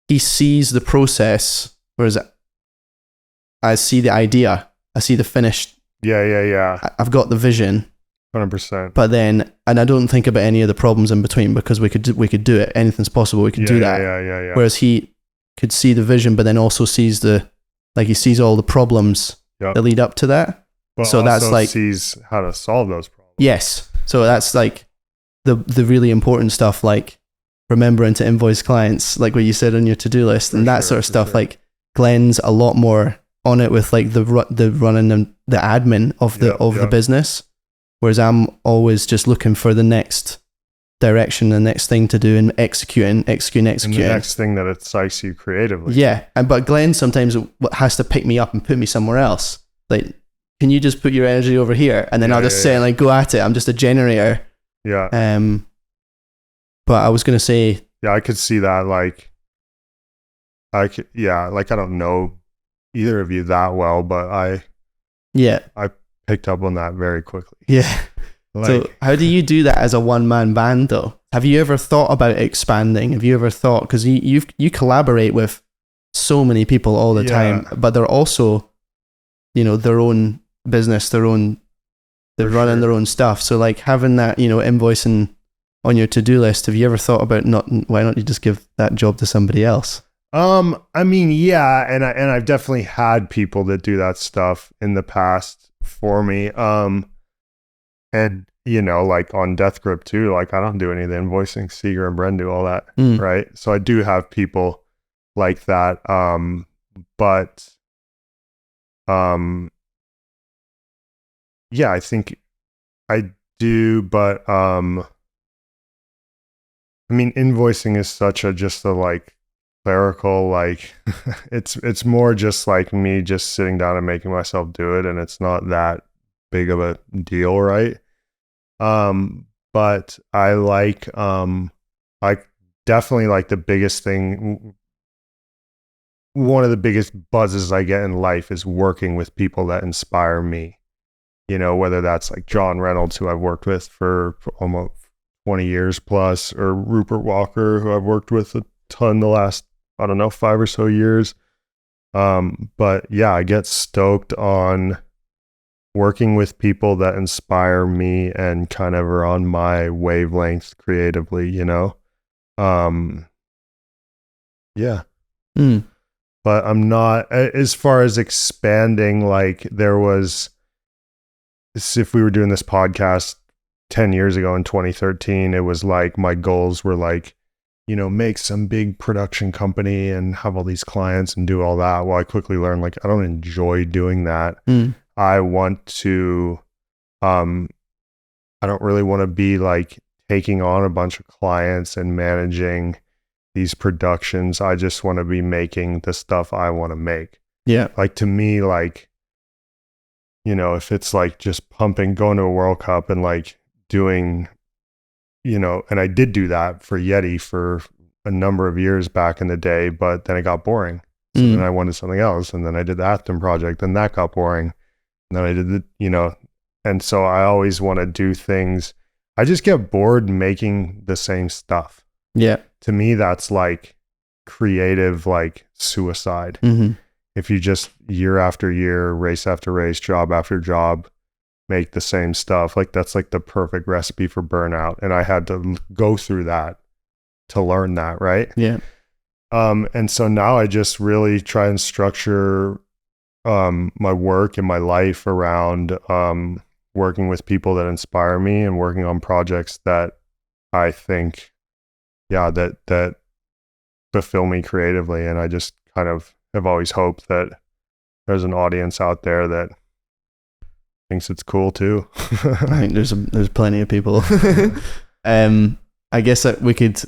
he sees the process, whereas I see the idea, I see the finished. Yeah. I've got the vision. 100%. But then, and I don't think about any of the problems in between, because we could do it. Anything's possible. We could do that. Yeah. Whereas he could see the vision, but then also sees he sees all the problems that lead up to that. But so that's like, sees how to solve those problems. Yes. So that's like the really important stuff, like remembering to invoice clients, like what you said on your to-do list, and that sort of stuff. Sure. Like Glenn's a lot more on it with like the running and the admin of the business. Whereas I'm always just looking for the next direction, the next thing to do, and executing. And the next thing that excites you creatively. Yeah, but Glenn sometimes has to pick me up and put me somewhere else. Like, can you just put your energy over here? And then I'll just sit and like go at it. I'm just a generator. Yeah. But I was gonna say. Yeah, I could see that. Like, I don't know either of you that well, but I picked up on that very quickly. Yeah. Like, So how do you do that as a one-man band though? Have you ever thought about expanding? Have you ever thought, because you collaborate with so many people all the time, but they're also, their own business, they're running their own stuff. So like having that, invoicing on your to-do list, have you ever thought about why not you just give that job to somebody else? I mean, yeah, and I've definitely had people that do that stuff in the past for me. And like on Death Grip too, like I don't do any of the invoicing. Seeger and Bren do all that, right? So I do have people like that. But yeah, I think I do, but I mean, invoicing is such just a like clerical, like it's more just like me just sitting down and making myself do it, and it's not that big of a deal, right? But I like definitely like the biggest thing, one of the biggest buzzes I get in life is working with people that inspire me, whether that's like John Reynolds, who I've worked with for almost 20 years plus, or Rupert Walker, who I've worked with a ton the last, I don't know, 5 or so years. But yeah, I get stoked on working with people that inspire me and kind of are on my wavelength creatively, yeah. But I'm not, as far as expanding, like there was, if we were doing this podcast 10 years ago in 2013, it was like my goals were like, make some big production company and have all these clients and do all that. Well, I quickly learned like I don't enjoy doing that. I want to, I don't really want to be like taking on a bunch of clients and managing these productions. I just want to be making the stuff I want to make. Yeah. Like to me, like, if it's like just pumping, going to a World Cup and like doing, and I did do that for Yeti for a number of years back in the day, but then it got boring. So then I wanted something else. And then I did the Afton project, and that got boring. And then I did and so I always want to do things. I just get bored making the same stuff. Yeah. To me, that's like creative, like suicide. If you just year after year, race after race, job after job, make the same stuff, like that's like the perfect recipe for burnout. And I had to go through that to learn that, right? Yeah. And so now I just really try and structure my work and my life around working with people that inspire me and working on projects that I think, that fulfill me creatively. And I just kind of have always hoped that there's an audience out there that thinks it's cool too. I think there's plenty of people. I guess that we could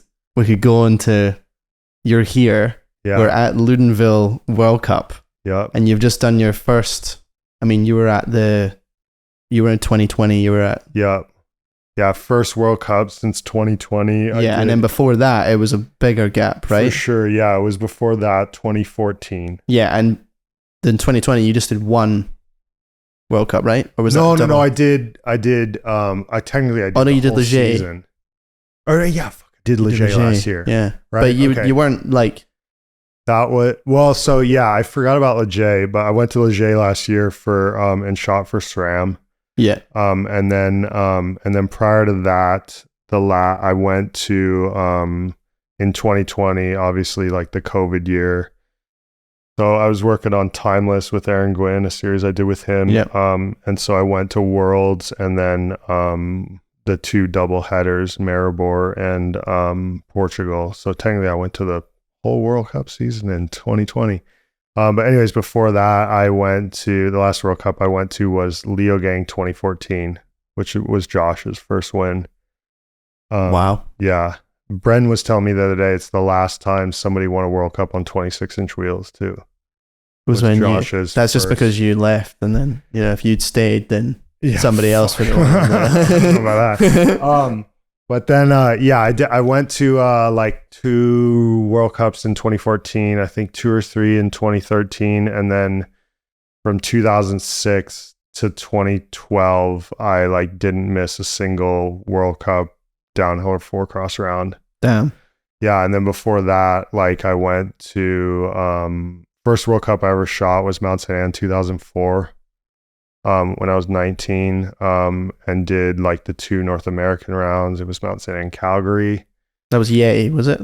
go on to, you're here. Yeah. We're at Ludenville World Cup. Yeah. And you've just done your first, you were in 2020, you were at... Yeah, first World Cup since 2020. And then before that, it was a bigger gap, right? For sure, yeah. It was before that, 2014. Yeah, and then 2020, you just did one World Cup, right? Or was No, I did. I did. I technically I did. Oh no, you did whole Leger. Season. Oh yeah, I did Leger last year. Yeah, right. But you weren't like that. So yeah, I forgot about Leger, but I went to Leger last year for and shot for SRAM. Yeah. And then prior to that, I went to in 2020, obviously like the COVID year. So I was working on Timeless with Aaron Gwynn, a series I did with him. Yep. And so I went to Worlds, and then the 2 double headers, Maribor and Portugal. So technically I went to the whole World Cup season in 2020. But anyways, before that, I went to the last World Cup I went to was Leogang 2014, which was Josh's first win. Wow. Yeah. Bren was telling me the other day it's the last time somebody won a World Cup on 26-inch wheels too. Was when Josh's that's just first. because you left, and then if you'd stayed, then somebody else would have won. About that. But then I went to like 2 World Cups in 2014, I think 2 or 3 in 2013, and then from 2006 to 2012, I like didn't miss a single World Cup downhill or 4-cross round. Damn. Yeah, and then before that, like I went to first World Cup I ever shot was Mount St. Anne 2004. When I was 19, and did like the 2 North American rounds. It was Mount St. Anne, Calgary. That was Yeti, was it?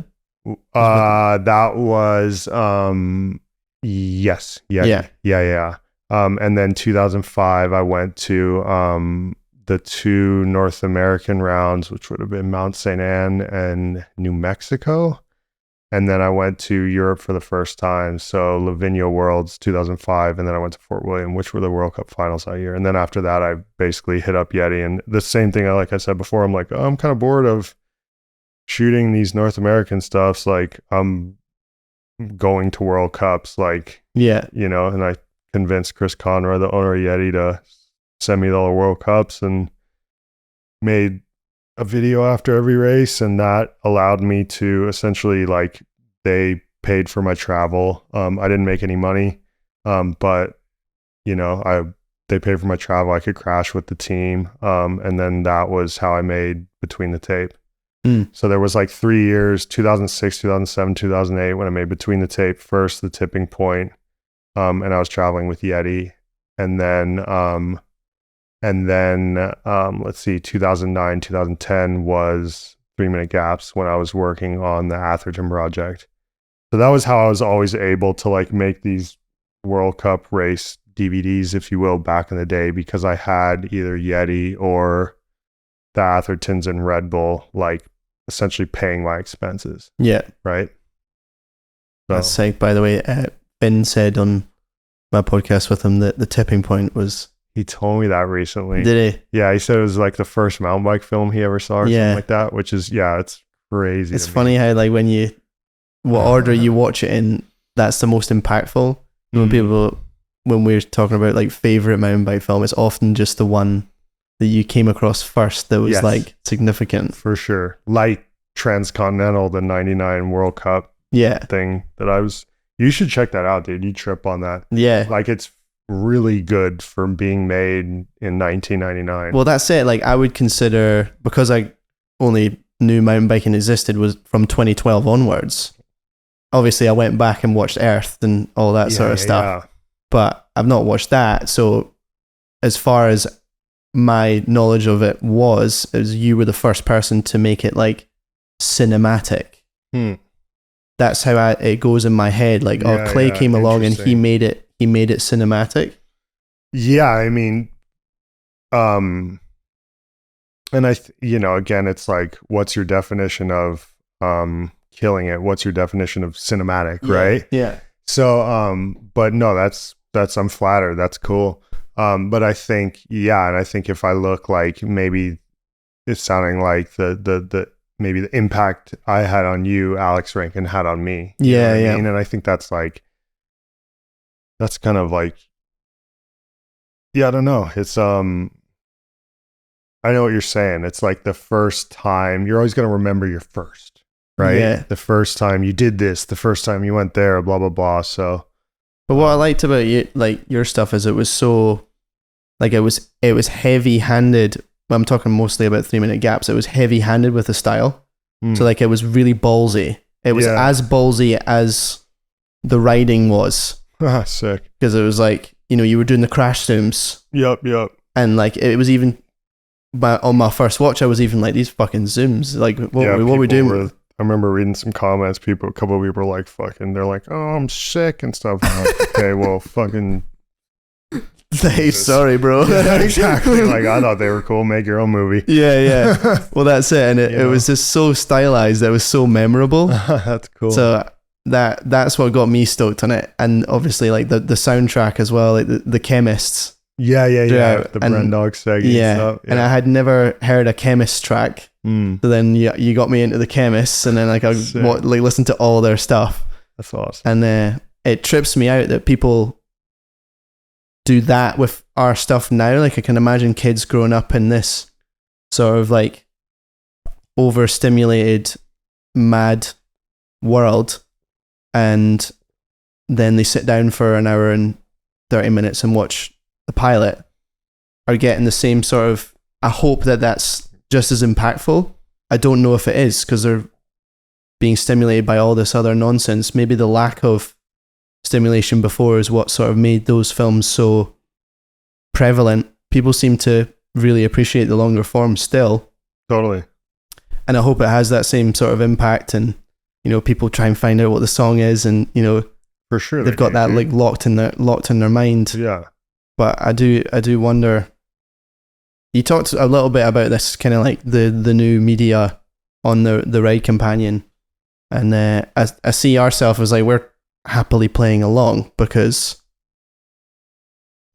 That was yes, yeah. And then 2005, I went to the 2 North American rounds, which would have been Mount St. Anne and New Mexico. And then I went to Europe for the first time. So Livigno Worlds 2005. And then I went to Fort William, which were the World Cup finals that year. And then after that, I basically hit up Yeti. And the same thing, like I said before, I'm like, oh, I'm kind of bored of shooting these North American stuffs. Like I'm going to World Cups, like, yeah, you know, and I convinced Chris Conrad, the owner of Yeti, to send me all the World Cups and made a video after every race, and that allowed me to essentially, like, they paid for my travel. I didn't make any money, but you know, they paid for my travel. I could crash with the team, and then that was how I made Between the Tape. So there was like 3 years, 2006, 2007, 2008, when I made Between the Tape first, The Tipping Point, and I was traveling with Yeti, and then let's see, 2009, 2010 was 3 Minute Gaps, when I was working on the Atherton project. So that was how I was always able to like make these World Cup race DVDs, if you will, back in the day, because I had either Yeti or the Athertons and Red Bull, like essentially paying my expenses. Yeah. Right. So, that's sick. By the way, Ben said on my podcast with him that The Tipping Point was... He told me that recently. Did he? Yeah, he said it was like the first mountain bike film he ever saw or something like that, which is, yeah, it's crazy. It's funny how, like, what order you watch it in, that's the most impactful. When we're talking about like favorite mountain bike film, it's often just the one that you came across first that was like significant. For sure. Like Transcontinental, the 99 World Cup thing that you should check that out, dude. You trip on that. Yeah. Like it's really good for being made in 1999. Well, that's it. Like I would consider, because I only knew mountain biking existed was from 2012 onwards. Obviously I went back and watched Earth and all that sort of stuff, but I've not watched that. So as far as my knowledge of it was you were the first person to make it like cinematic. That's how it goes in my head. Like, Clay came along and he made it cinematic. Yeah, I mean, and again, it's like, what's your definition of killing it? What's your definition of cinematic, right? Yeah. So, but no, that's I'm flattered. That's cool. But I think, and I think if I look like, maybe it's sounding like maybe the impact I had on you, Alex Rankin had on me. You know what I mean? And I think that's like, that's kind of like, I don't know. It's, I know what you're saying. It's like the first time, you're always going to remember your first, right? Yeah. The first time you did this, the first time you went there, blah, blah, blah. So. But what I liked about you, like your stuff, is it was so, like it was heavy handed. I'm talking mostly about 3 Minute Gaps. It was heavy handed with the style. So like it was really ballsy. It was as ballsy as the riding was. Sick. Because it was like, you were doing the crash zooms. Yep. And like it was even, on my first watch, I was even like, these fucking zooms. Like what are we doing? I remember reading some comments. A couple of people were like, fucking, they're like, oh, I'm sick and stuff. I'm like, okay, well, fucking. Hey, sorry, bro. Yeah, exactly. Like, I thought they were cool. Make your own movie. Yeah. Well, that's it. And it was just so stylized. It was so memorable. That's cool. So that's what got me stoked on it. And obviously, like the soundtrack as well, like the Chemists. Yeah. The Brendog segment. Yeah. And I had never heard a Chemist track. So then you got me into the Chemists, and then like I listened to all their stuff. That's awesome. And it trips me out that people do that with our stuff now. Like I can imagine kids growing up in this sort of like overstimulated, mad world, and then they sit down for an hour and 30 minutes and watch the pilot, are getting the same sort of, I hope that that's just as impactful. I don't know if it is, because they're being stimulated by all this other nonsense. Maybe the lack of stimulation before is what sort of made those films so prevalent. People seem to really appreciate the longer form still. Totally. And I hope it has that same sort of impact, and, you know, people try and find out what the song is, and, you know, for sure they've got that like locked in their mind. Yeah. But I do wonder. You talked a little bit about this kind of like the new media on the Ride Companion, and I see ourselves as like, we're happily playing along because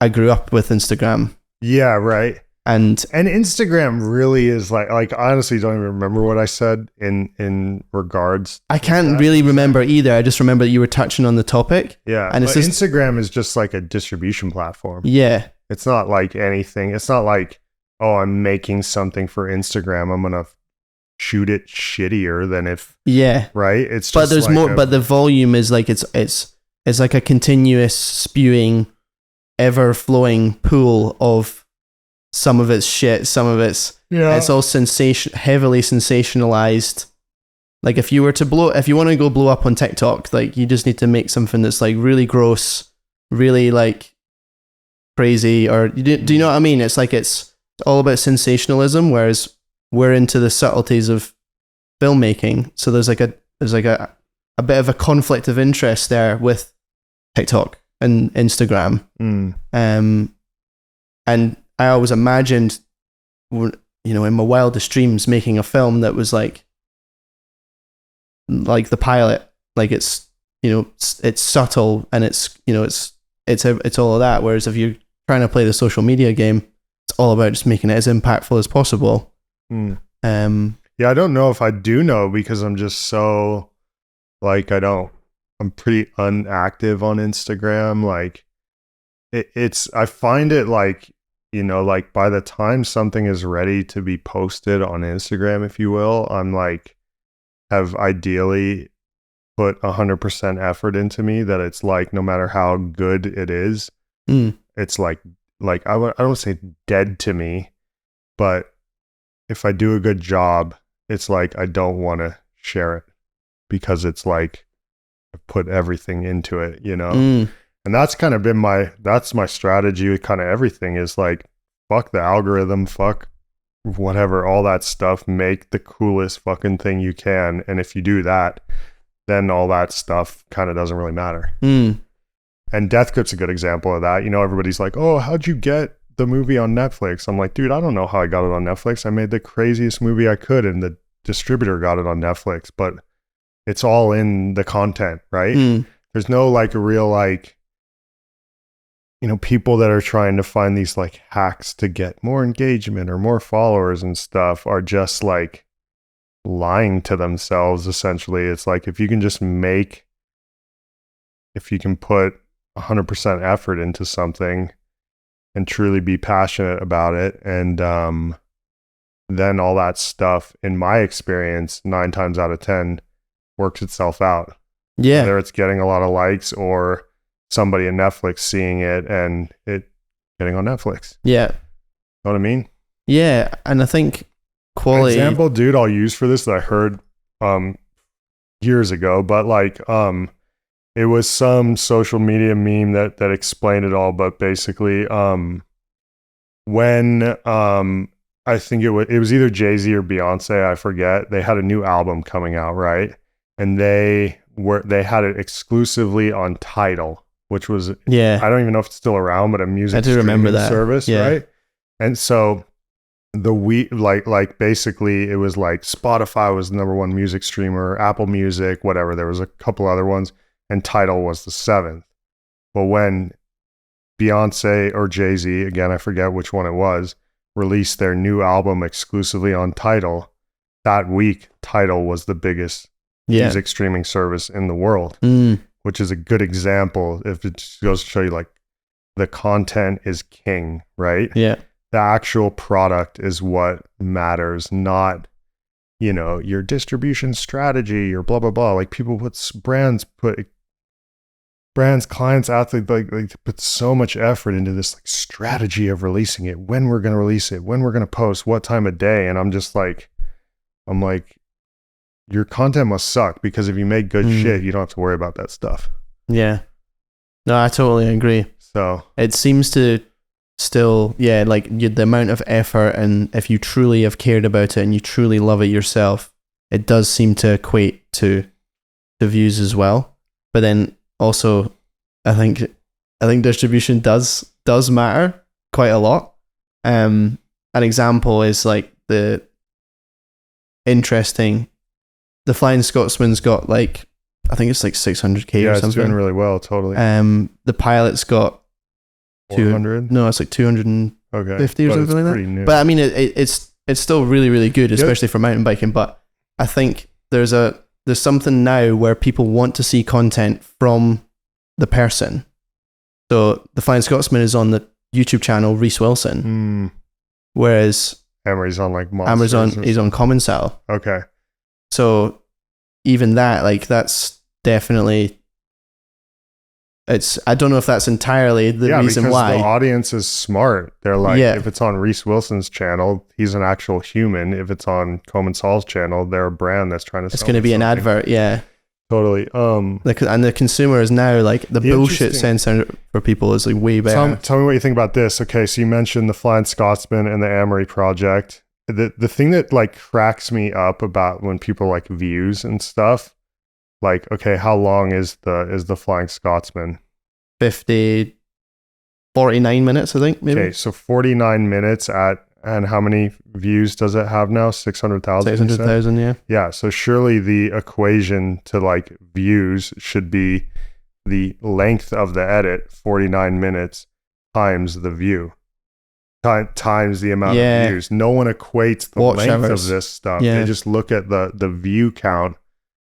I grew up with Instagram. Yeah, right. And Instagram really is like I honestly don't even remember what I said in regards. I can't really remember either. I just remember that you were touching on the topic. Yeah. And it's just, just, Instagram is just like a distribution platform. Yeah. It's not like anything. It's not like, oh, I'm making something for Instagram, I'm gonna shoot it shittier than if. Yeah. Right. It's just, but there's like more. But the volume is like it's like a continuous spewing, ever flowing pool of some of it's shit, some of it's it's all heavily sensationalized. Like if you want to go blow up on TikTok, like you just need to make something that's like really gross, really like crazy, or do you know what I mean? It's like it's all about sensationalism, whereas we're into the subtleties of filmmaking. So there's like a bit of a conflict of interest there with TikTok and Instagram. And I always imagined, you know, in my wildest dreams, making a film that was like the pilot, like it's, you know, it's subtle and it's, you know, it's all of that. Whereas if you're trying to play the social media game, it's all about just making it as impactful as possible. Yeah, I don't know if I do know, because I'm just so like, I'm pretty unactive on Instagram. Like I find it like, you know, like by the time something is ready to be posted on Instagram, if you will, I'm like, have ideally put 100% effort into me, that it's like, no matter how good it is, it's like I don't say dead to me, but if I do a good job, it's like, I don't want to share it, because it's like, I put everything into it, you know? And that's kind of been that's my strategy with kind of everything, is like, fuck the algorithm, fuck whatever, all that stuff, make the coolest fucking thing you can. And if you do that, then all that stuff kind of doesn't really matter. And Death Grip's a good example of that. You know, everybody's like, oh, how'd you get the movie on Netflix? I'm like, dude, I don't know how I got it on Netflix. I made the craziest movie I could, and the distributor got it on Netflix, but it's all in the content, right? There's no like a real like, you know, people that are trying to find these like hacks to get more engagement or more followers and stuff are just like lying to themselves, essentially. It's like, if you can put 100% effort into something and truly be passionate about it, and then all that stuff, in my experience, 9 times out of 10 works itself out. Yeah. Whether it's getting a lot of likes or somebody at Netflix seeing it and it getting on Netflix. Yeah. Know what I mean? Yeah. And I think quality. An example, dude, I'll use for this that I heard years ago, but like it was some social media meme that explained it all. But basically, when I think it was either Jay-Z or Beyonce, I forget, they had a new album coming out, right? And they had it exclusively on Tidal, which was, I don't even know if it's still around, but a music streaming service, right? And so basically it was like Spotify was the #1 music streamer, Apple Music, whatever. There was a couple other ones, and Tidal was the 7th. But when Beyonce or Jay-Z, again, I forget which one it was, released their new album exclusively on Tidal, that week Tidal was the biggest music streaming service in the world, which is a good example. If it just goes to show you, like, the content is king, right? Yeah. The actual product is what matters, not, you know, your distribution strategy or blah, blah, blah. Like brands put brands, clients, athletes, like put so much effort into this like strategy of releasing it, when we're going to release it, when we're going to post, what time of day. And I'm like, your content must suck, because if you make good shit, you don't have to worry about that stuff. Yeah. No, I totally agree. So it seems to still, like the amount of effort, and if you truly have cared about it and you truly love it yourself, it does seem to equate to views as well. But then also, I think distribution does matter quite a lot. An example is like the Flying Scotsman's got like, I think it's like 600k or something. It's doing really well, totally. The pilot's got 400. No, it's like 250 or something like that. New. But I mean, it's still really, really good, especially for mountain biking. But I think there's something now where people want to see content from the person. So the Flying Scotsman is on the YouTube channel Reese Wilson, whereas Emery's on like Monsters. He's on Commensal. Okay. So even that, like, that's definitely, I don't know if that's entirely the reason why. The audience is smart. They're like, if it's on Reese Wilson's channel, he's an actual human. If it's on Commensal's channel, they're a brand that's trying to it's going to be an advert. Yeah. Totally. And the consumer is now like, the bullshit sense for people is like way better. Tell me what you think about this. Okay, so you mentioned the Flying Scotsman and the Amory project. The thing that like cracks me up about when people like views and stuff, like, okay, how long is the Flying Scotsman? 49 minutes, I think, maybe. Okay, so 49 minutes and how many views does it have now? 600,000? 600,000, yeah. Yeah, so surely the equation to like views should be the length of the edit, 49 minutes, times the view. Times the amount of views. No one equates the length of this stuff. They just look at the view count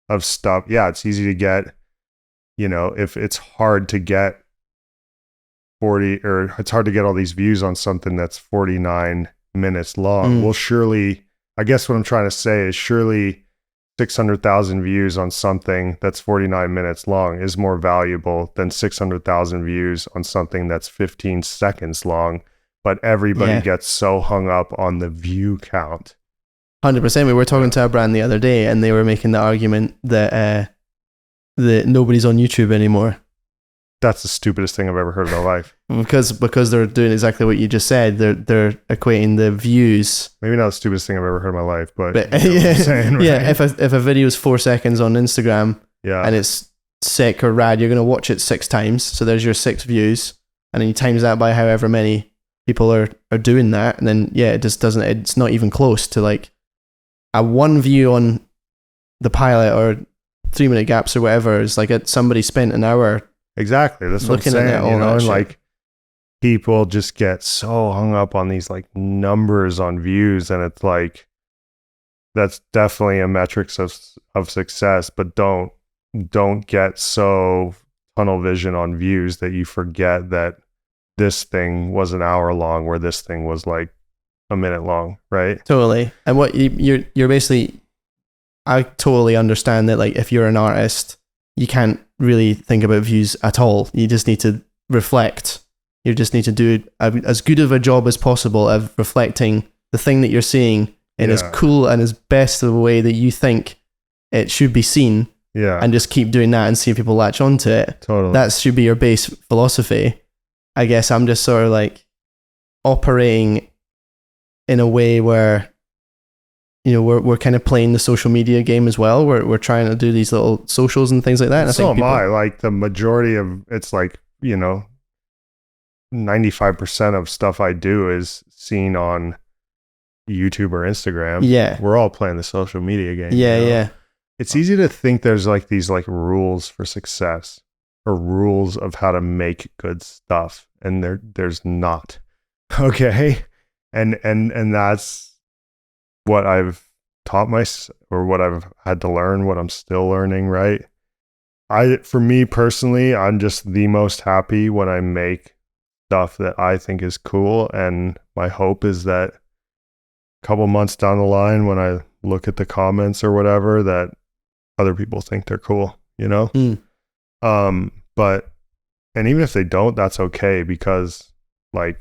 of stuff. Yeah, it's easy to get, if it's hard to get 40, or it's hard to get all these views on something that's 49 minutes long. Well, surely, I guess what I'm trying to say is surely 600,000 views on something that's 49 minutes long is more valuable than 600,000 views on something that's 15 seconds long. But everybody gets so hung up on the view count. 100%. We were talking to a brand the other day, and they were making the argument that nobody's on YouTube anymore. That's the stupidest thing I've ever heard in my life. Because they're doing exactly what you just said. They're equating the views. Maybe not the stupidest thing I've ever heard in my life, but you know what I'm saying, right? Yeah. If a video is 4 seconds on Instagram, and it's sick or rad, you're gonna watch it 6 times. So there's your 6 views, and then you times that by however many people are doing that, and then it just doesn't. It's not even close to like a 1 view on the pilot or 3 minute gaps or whatever. Is like somebody spent an hour. Exactly. That's what I'm saying. And like people just get so hung up on these like numbers on views, and it's like that's definitely a metrics of success, but don't get so tunnel vision on views that you forget that this thing was an hour long where this thing was like a minute long, right? Totally. And what you're basically, I totally understand that like if you're an artist, you can't really think about views at all. You just need to reflect. You just need to do as good of a job as possible of reflecting the thing that you're seeing in as cool and as best of a way that you think it should be seen. Yeah. And just keep doing that and see if people latch onto it. Totally. That should be your base philosophy. I guess I'm just sort of like operating in a way where, we're kind of playing the social media game as well. We're trying to do these little socials and things like that. And so am I. Like the majority of it's like, 95% of stuff I do is seen on YouTube or Instagram. Yeah. We're all playing the social media game. Yeah, yeah. It's easy to think there's like these like rules for success or rules of how to make good stuff, and there's not. Okay. And that's what I've taught or what I've had to learn, what I'm still learning, right? For me personally, I'm just the most happy when I make stuff that I think is cool, and my hope is that a couple months down the line when I look at the comments or whatever, that other people think they're cool, But And even if they don't, that's okay, because like,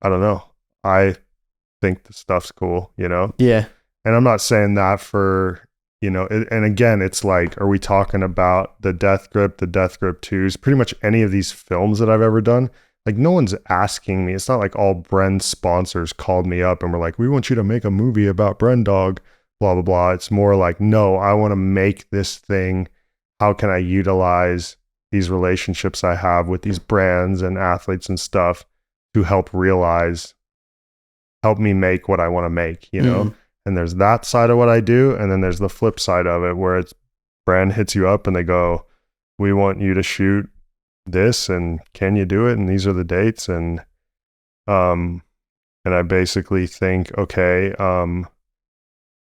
I don't know, I think the stuff's cool, you know? Yeah. And I'm not saying that for, you know, and again, it's like, are we talking about the Death Grip 2s, pretty much any of these films that I've ever done? Like, no one's asking me. It's not like all Bren sponsors called me up and were like, we want you to make a movie about Bren Dog, blah, blah, blah. It's more like, no, I want to make this thing. How can I utilize these relationships I have with these brands and athletes and stuff to help me make what I want to make, you know? And there's that side of what I do. And then there's the flip side of it, where it's brand hits you up and they go, we want you to shoot this, and can you do it? And these are the dates. And I basically think, okay, how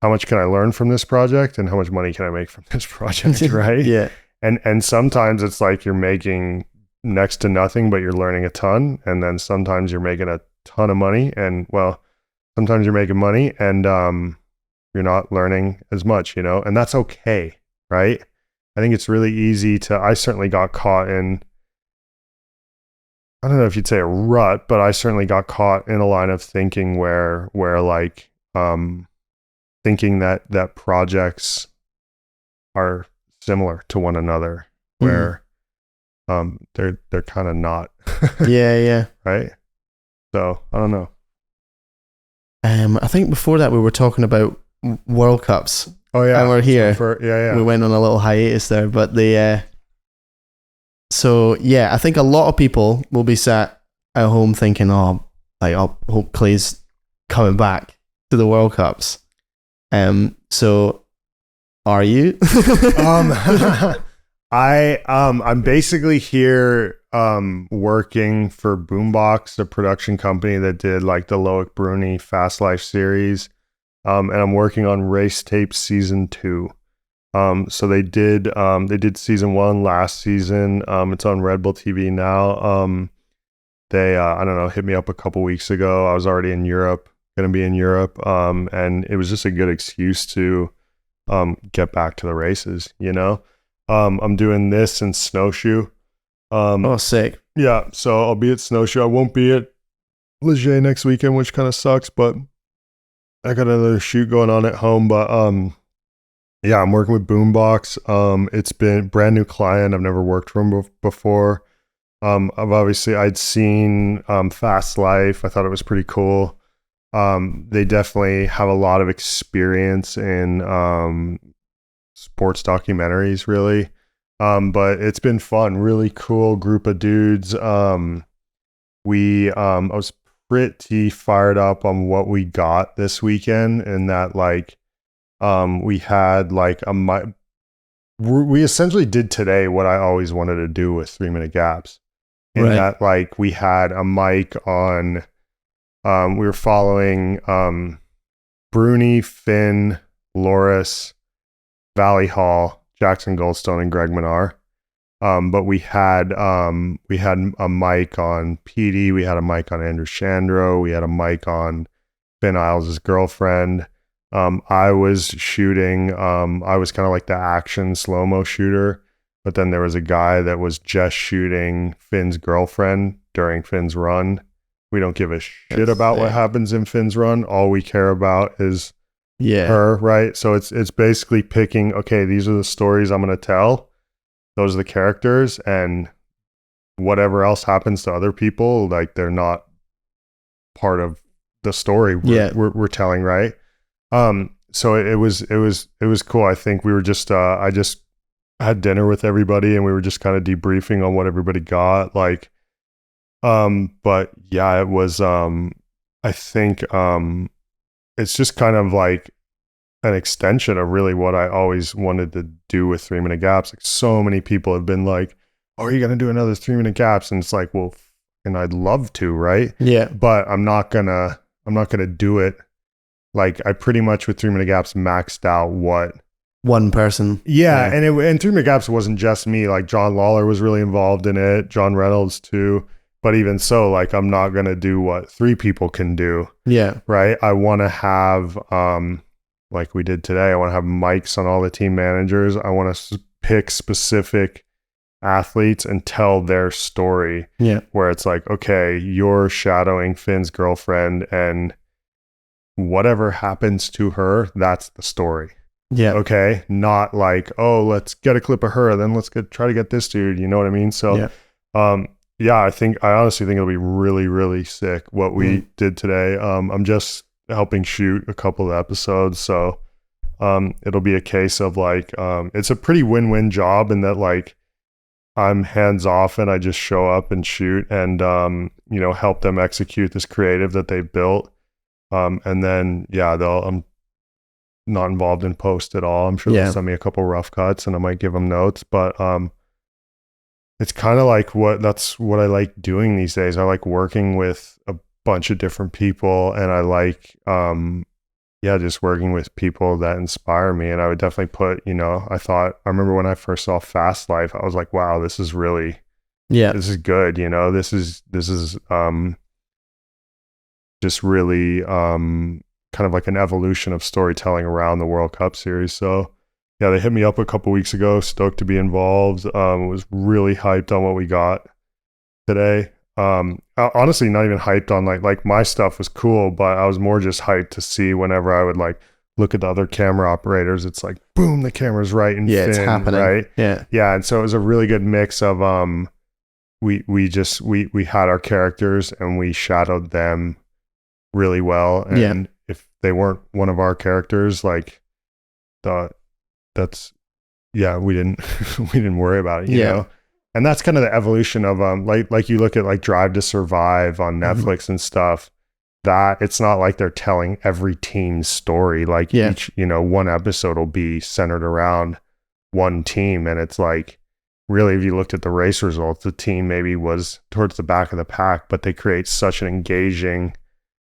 much can I learn from this project, and how much money can I make from this project? Right. Yeah. And sometimes it's like you're making next to nothing, but you're learning a ton. And then sometimes you're making a ton of money, and well, sometimes you're making money and you're not learning as much, you know, and that's okay, right? I think it's really easy I certainly got caught in, I don't know if you'd say a rut, but I certainly got caught in a line of thinking where like, thinking that projects are similar to one another, where they're kind of not. Yeah. Right. So I don't know. I think before that we were talking about World Cups. Oh yeah, and we're here. We went on a little hiatus there, but so yeah, I think a lot of people will be sat at home thinking, oh, like, I hope Clay's coming back to the World Cups. So are you? I'm basically here working for Boombox, the production company that did like the Loic Bruni Fast Life series, and I'm working on Race Tape season 2. So they did season 1 last season. It's on Red Bull TV now. They I don't know, hit me up a couple weeks ago. I was already in Europe, gonna be in Europe, and it was just a good excuse to get back to the races, you know. I'm doing this in Snowshoe. Oh, sick. Yeah, so I'll be at Snowshoe. I won't be at Leger next weekend, which kind of sucks, but I got another shoot going on at home. But yeah, I'm working with Boombox. It's been brand new client. I've never worked for him before. I'd seen Fast Life. I thought it was pretty cool. They definitely have a lot of experience in sports documentaries, really. But it's been fun. Really cool group of dudes. I was pretty fired up on what we got this weekend, and that like we had like we essentially did today what I always wanted to do with 3-minute gaps. In that, like, we had a mic on, we were following Bruni, Finn, Loris, Valley Hall, Jackson Goldstone, and Greg Minar. But we had a mic on PD, we had a mic on Andrew Chandro, we had a mic on Finn Isles' girlfriend. I was shooting, I was kind of like the action slow-mo shooter, but then there was a guy that was just shooting Finn's girlfriend during Finn's run. We don't give a shit about what happens in Finn's run. All we care about is her, right? So it's basically picking, okay, these are the stories I'm going to tell. Those are the characters, and whatever else happens to other people, like, they're not part of the story we're telling, right? So it was cool. I think we were just I just had dinner with everybody, and we were just kind of debriefing on what everybody got, like, but yeah, it was I think it's just kind of like an extension of really what I always wanted to do with 3-minute gaps. Like, so many people have been like, oh, are you going to do another 3-minute gaps? And it's like, well, and I'd love to, right? Yeah. But I'm not gonna do it. Like, I pretty much with 3-minute gaps maxed out what one person. Yeah. And 3-minute gaps wasn't just me. Like, John Lawler was really involved in it. John Reynolds too. But even so, like, I'm not going to do what 3 people can do. Yeah. Right. I want to have, like we did today, I want to have mics on all the team managers. I want to pick specific athletes and tell their story. Yeah. Where it's like, okay, you're shadowing Finn's girlfriend, and whatever happens to her, that's the story. Yeah. Okay. Not like, oh, let's get a clip of her, then let's try to get this dude. You know what I mean? So, yeah, I honestly think it'll be really, really sick what we did today. I'm just helping shoot a couple of episodes. So, it'll be a case of like, it's a pretty win-win job in that like I'm hands off and I just show up and shoot and, help them execute this creative that they built. And then, I'm not involved in post at all. I'm sure they'll send me a couple rough cuts and I might give them notes, but, it's kind of like that's what I like doing these days. I like working with a bunch of different people, and I like, just working with people that inspire me. And I would definitely put, I remember when I first saw Fast Life, I was like, wow, this is really, this is good. This is just really, kind of like an evolution of storytelling around the World Cup series. So yeah, they hit me up a couple weeks ago, stoked to be involved. Was really hyped on what we got today. Honestly, not even hyped on like my stuff was cool, but I was more just hyped to see whenever I would like look at the other camera operators, it's like, boom, the camera's right in Finn, it's happening. Right? Yeah. And so it was a really good mix of, we had our characters and we shadowed them really well. And if they weren't one of our characters, like we didn't worry about it, you know? And that's kind of the evolution of, like you look at like Drive to Survive on Netflix and stuff, that it's not like they're telling every team's story. Like each, one episode will be centered around one team. And it's like, really, if you looked at the race results, the team maybe was towards the back of the pack, but they create such an engaging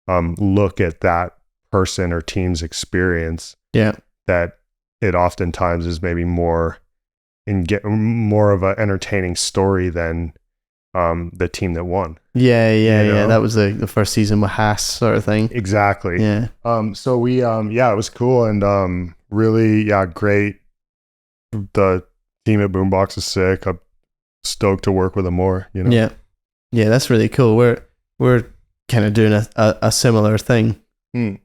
look at that person or team's experience that it oftentimes is maybe more of an entertaining story than the team that won. That was the first season with Haas sort of thing. Exactly. So we it was cool and really great. The team at Boombox is sick. I'm stoked to work with them more, That's really cool. We're kind of doing a similar thing in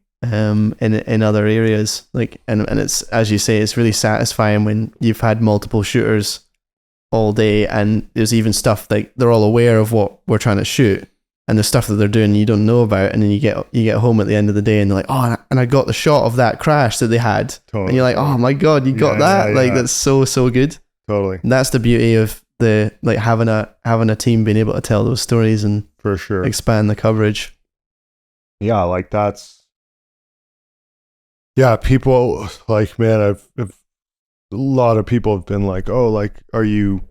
other areas, like and it's, as you say, it's really satisfying when you've had multiple shooters all day and there's even stuff like they're all aware of what we're trying to shoot and the stuff that they're doing you don't know about, and then you get home at the end of the day and they're like, oh, and I got the shot of that crash that they had, and you're like, oh my god, you got that. Like that's so good. Totally. And that's the beauty of the like having a team being able to tell those stories and for sure expand the coverage. Like that's people like, man, I've a lot of people have been like, oh, like, are you,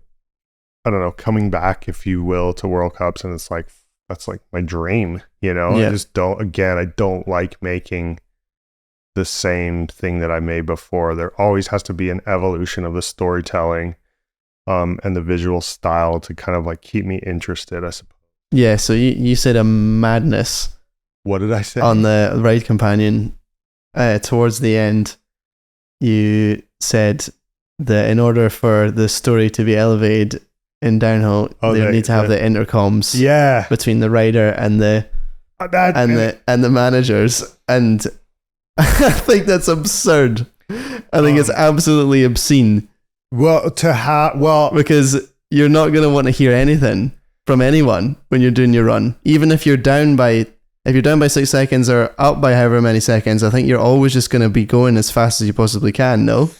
I don't know, coming back, if you will, to World Cups? And it's like, that's like my dream, I just I don't like making the same thing that I made before. There always has to be an evolution of the storytelling and the visual style to kind of like keep me interested, I suppose. Yeah, so you said a madness. What did I say? On the Ride Companion, towards the end, you said that in order for the story to be elevated in downhill, they need to have the intercoms between the rider and the managers, and I think that's absurd. I think it's absolutely obscene. Because you're not going to want to hear anything from anyone when you're doing your run, even if you're down by 6 seconds or up by however many seconds. I think you're always just going to be going as fast as you possibly can. No,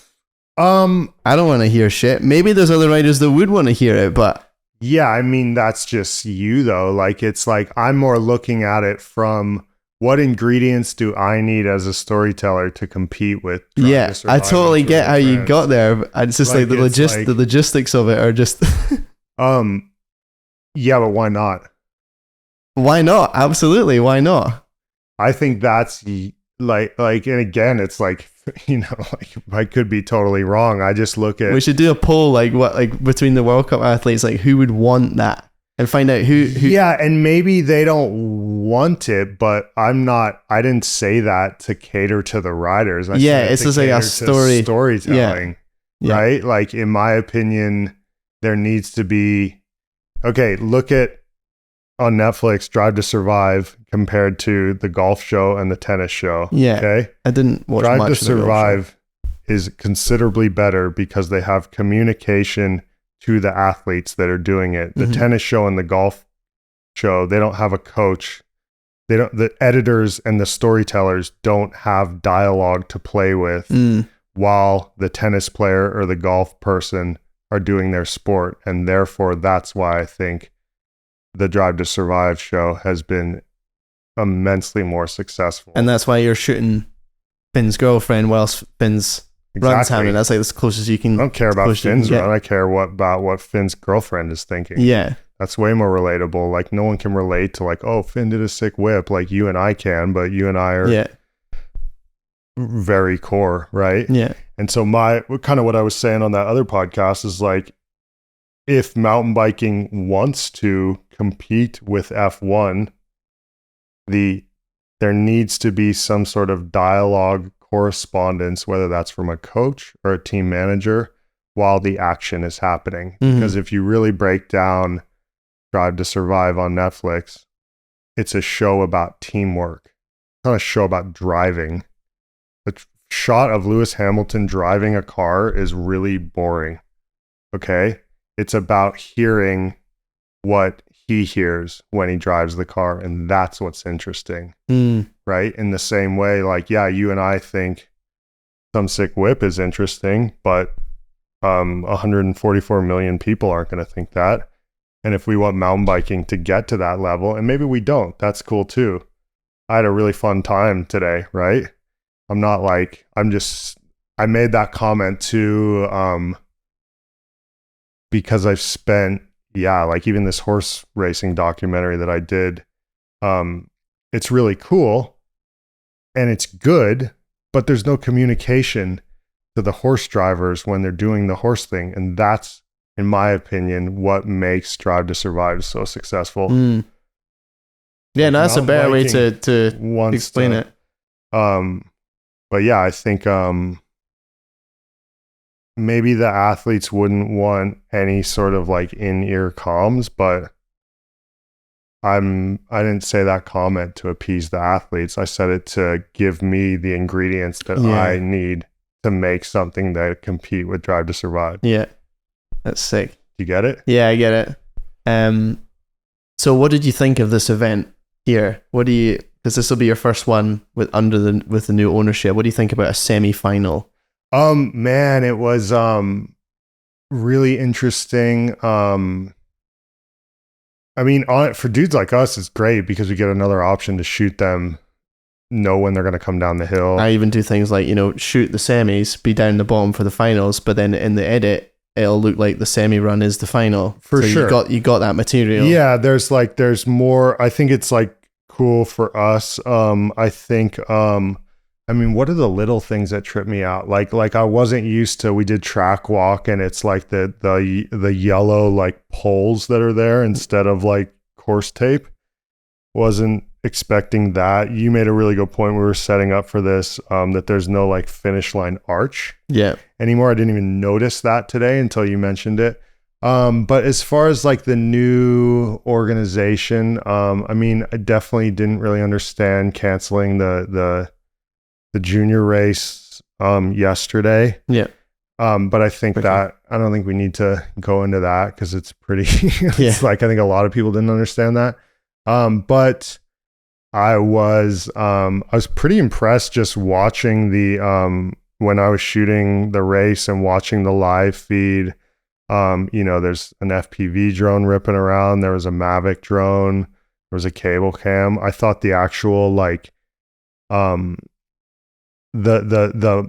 I don't want to hear shit. Maybe there's other riders that would want to hear it, but I mean, that's just you though. Like, it's like I'm more looking at it from what ingredients do I need as a storyteller to compete with? I totally get how you got there. It's just like the logistics of it are just but why not? Why not? Absolutely, why not? I think that's like, and again, it's like, like I could be totally wrong. I just look at. We should do a poll, like between the World Cup athletes, like who would want that, and find out who. Yeah, and maybe they don't want it, but I didn't say that to cater to the riders. It's just like a storytelling, right? Like, in my opinion, there needs to be, okay, look at on Netflix, Drive to Survive compared to the golf show and the tennis show. Yeah. Okay. I didn't watch Drive much to of the golf show. Survive is considerably better because they have communication to the athletes that are doing it. The tennis show and the golf show, they don't have a coach. The editors and the storytellers don't have dialogue to play with while the tennis player or the golf person are doing their sport. And therefore, that's why I think the Drive to Survive show has been immensely more successful. And that's why you're shooting Finn's girlfriend whilst Finn's run's happening. That's like as close as you can. I don't care about Finn's run. I care about what Finn's girlfriend is thinking. Yeah. That's way more relatable. Like, no one can relate to like, oh, Finn did a sick whip. Like, you and I can, but you and I are very core, right? Yeah. And so kind of what I was saying on that other podcast is like, if mountain biking wants to compete with F1, there needs to be some sort of dialogue correspondence, whether that's from a coach or a team manager, while the action is happening. Because if you really break down Drive to Survive on Netflix, it's a show about teamwork. It's not a show about driving. The shot of Lewis Hamilton driving a car is really boring. Okay? It's about hearing what he hears when he drives the car, and that's what's interesting. Right? In the same way, like, yeah, you and I think some sick whip is interesting, but 144 million people aren't going to think that. And if we want mountain biking to get to that level, and maybe we don't, that's cool too. I had a really fun time today, right? I made that comment too, because I've spent, like even this horse racing documentary that I did, it's really cool and it's good, but there's no communication to the horse drivers when they're doing the horse thing. And that's, in my opinion, what makes Drive to Survive so successful. Yeah, no, that's a better way to explain it. But yeah, I think maybe the athletes wouldn't want any sort of like in-ear comms, but I didn't say that comment to appease the athletes. I said it to give me the ingredients that I need to make something that compete with Drive to Survive. Yeah. That's sick. You get it? Yeah, I get it. So what did you think of this event here? Because this will be your first one with the new ownership. What do you think about a semi-final? Man, it was really interesting. I mean, for dudes like us, it's great because we get another option to shoot them, know when they're going to come down the hill. I even do things like, shoot the semis, be down the bottom for the finals, but then in the edit, it'll look like the semi run is the final. For sure. You got that material. Yeah, there's more. I think it's like cool for us. I think, I mean, what are the little things that trip me out? Like I wasn't used to, we did track walk and it's like the yellow like poles that are there instead of like course tape. Wasn't expecting that. You made a really good point. We were setting up for this, that there's no like finish line arch anymore. I didn't even notice that today until you mentioned it. But as far as like the new organization, I mean, I definitely didn't really understand canceling the junior race yesterday. Yeah. But I think I don't think we need to go into that because it's pretty it's like I think a lot of people didn't understand that. But I was pretty impressed just watching when I was shooting the race and watching the live feed. There's an FPV drone ripping around. There was a Mavic drone. There was a cable cam. I thought the actual like the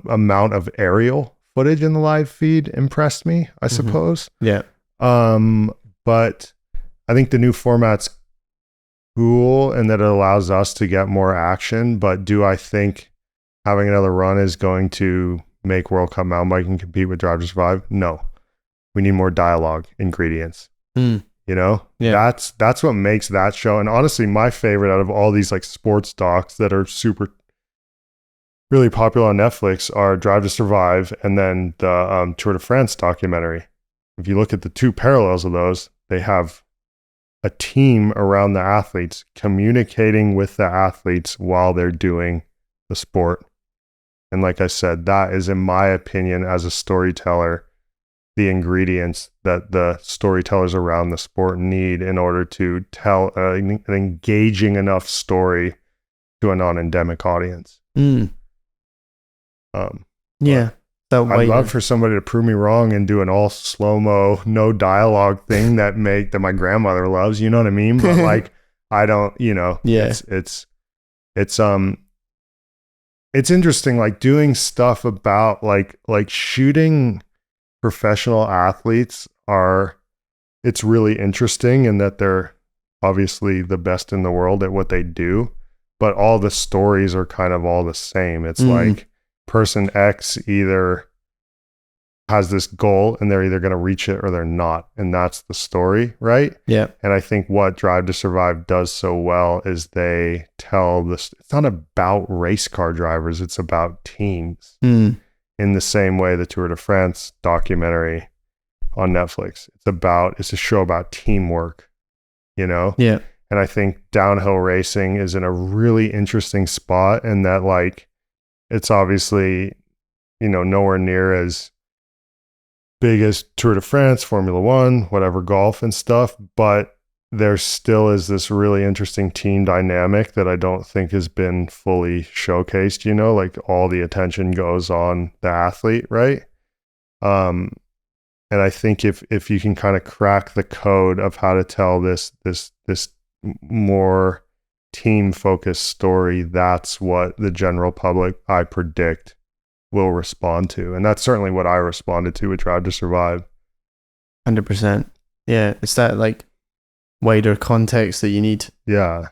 amount of aerial footage in the live feed impressed me, I suppose. Yeah. But I think the new format's cool and that it allows us to get more action. But do I think having another run is going to make World Cup mountain biking compete with Drive to Survive? No. We need more dialogue ingredients. That's what makes that show. And honestly, my favorite out of all these like sports docs that are really popular on Netflix are Drive to Survive and then the Tour de France documentary. if you look at the two parallels of those, they have a team around the athletes communicating with the athletes while they're doing the sport. And like I said, that is, in my opinion, as a storyteller, the ingredients that the storytellers around the sport need in order to tell an engaging enough story to a non-endemic audience. Yeah. I'd love for somebody to prove me wrong and do an all slow-mo, no dialogue thing that my grandmother loves, you know what I mean? But like, I don't, it's interesting, like doing stuff about like shooting professional athletes it's really interesting in that they're obviously the best in the world at what they do, but all the stories are kind of all the same. It's like person X either has this goal and they're either going to reach it or they're not. And that's the story, right? Yeah. And I think what Drive to Survive does so well is they tell this, it's not about race car drivers, it's about teams. In the same way the Tour de France documentary on Netflix, it's a show about teamwork, Yeah. And I think downhill racing is in a really interesting spot, and that like, it's obviously, nowhere near as big as Tour de France, Formula One, whatever, golf and stuff, but there still is this really interesting team dynamic that I don't think has been fully showcased, like all the attention goes on the athlete, right? And I think if you can kind of crack the code of how to tell this more team focused story, that's what the general public, I predict, will respond to. And that's certainly what I responded to with Drive to Survive. 100%. Yeah, it's that like wider context that you need. Yeah.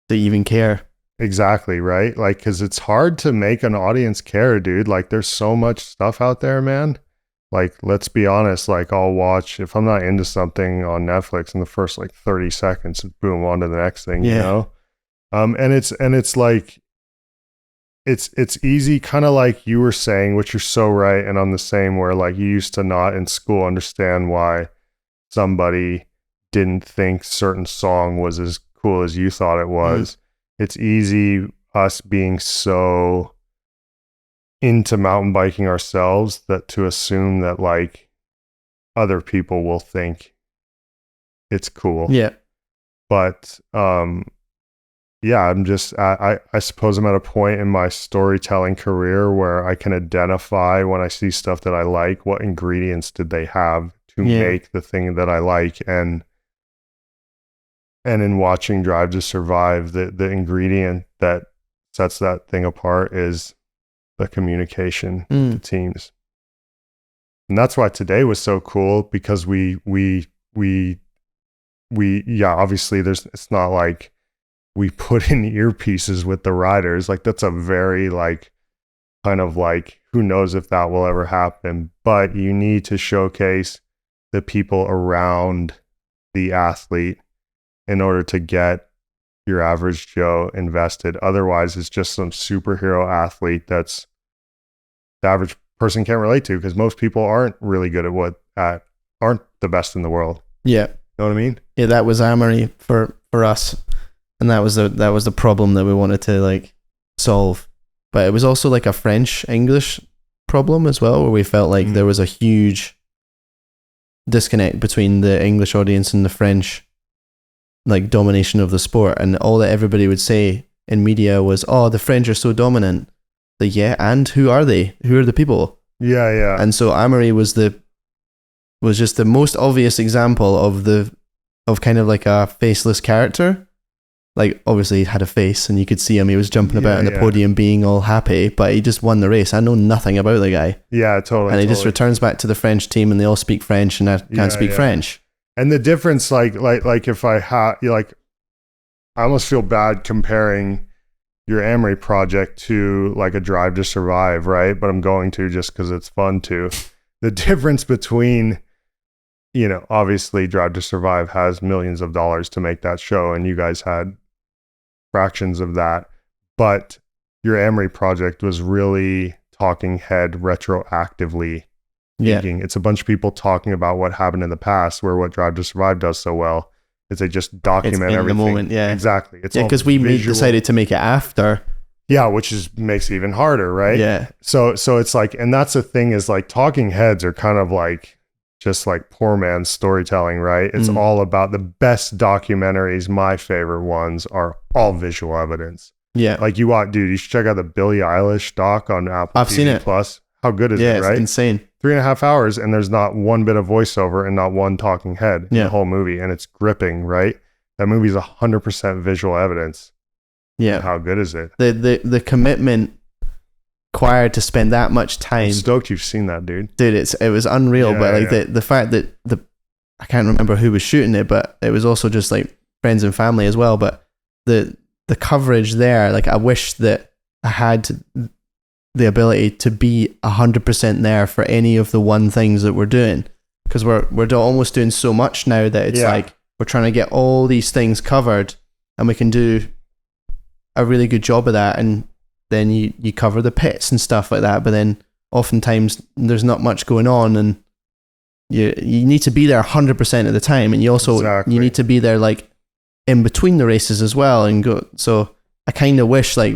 To even care. Exactly, right? Like, because it's hard to make an audience care, dude. Like, there's so much stuff out there, man. Like, let's be honest, like, I'll watch, if I'm not into something on Netflix in the first like 30 seconds, boom, on to the next thing, And it's like, it's easy, kind of like you were saying, which you're so right. And I'm the same, where like you used to not in school understand why somebody didn't think certain song was as cool as you thought it was. It's easy, us being so into mountain biking ourselves, that to assume that like other people will think it's cool. Yeah. But I suppose I'm at a point in my storytelling career where I can identify, when I see stuff that I like, what ingredients did they have to make the thing that I like. And in watching Drive to Survive, the ingredient that sets that thing apart is the communication to teams. And that's why today was so cool, because we obviously it's not like we put in earpieces with the riders. Like, that's a very like kind of like, who knows if that will ever happen, but you need to showcase the people around the athlete in order to get your average Joe invested. Otherwise, it's just some superhero athlete that's the average person can't relate to, because most people aren't really good at aren't the best in the world. Yeah. Know what I mean? Yeah, that was Amory for us. And that was the problem that we wanted to like solve. But it was also like a French English problem as well, where we felt like there was a huge disconnect between the English audience and the French like domination of the sport. And all that everybody would say in media was, oh, the French are so dominant. Like, yeah, and who are they? Who are the people? Yeah. And so Amory was just the most obvious example of kind of like a faceless character. Like, obviously he had a face and you could see him, he was jumping about on the podium being all happy, but he just won the race. I know nothing about the guy. Yeah, totally. And he just returns back to the French team and they all speak French and I can't speak French. And the difference, like if I had, I almost feel bad comparing your Amory project to like a Drive to Survive, right? But I'm going to, just because it's fun to. The difference between, obviously Drive to Survive has millions of dollars to make that show, and you guys had fractions of that. But your Amory project was really talking head retroactively Yeah. speaking. It's a bunch of people talking about what happened in the past, where what Drive to Survive does so well is they just document It's in everything. the moment, yeah. Exactly. It's Yeah, all because we visual. decided to make it after. Yeah, which makes it even harder, right? Yeah. So it's like, and that's the thing is like talking heads are kind of like just like poor man's storytelling, right? It's all about the best documentaries. My favorite ones are all visual evidence. Yeah. Like dude, you should check out the Billie Eilish doc on Apple I've TV seen it. Plus. How good is Yeah, it, right? it's insane. 3.5 hours and there's not one bit of voiceover and not one talking head in Yeah. the whole movie. And it's gripping, right? That movie's 100% visual evidence. Yeah. And how good is it? The commitment required to spend that much time. I'm stoked you've seen that, dude. Dude, it was unreal. Yeah, but like yeah. the fact that I can't remember who was shooting it, but it was also just like friends and family as well. But the coverage there, like I wish that I had the ability to be 100% there for any of the one things that we're doing, because we're almost doing so much now that it's like we're trying to get all these things covered, and we can do a really good job of that, and then you cover the pits and stuff like that, but then oftentimes there's not much going on, and you need to be there 100% of the time, and you also you need to be there like in between the races as well and go. So I kind of wish like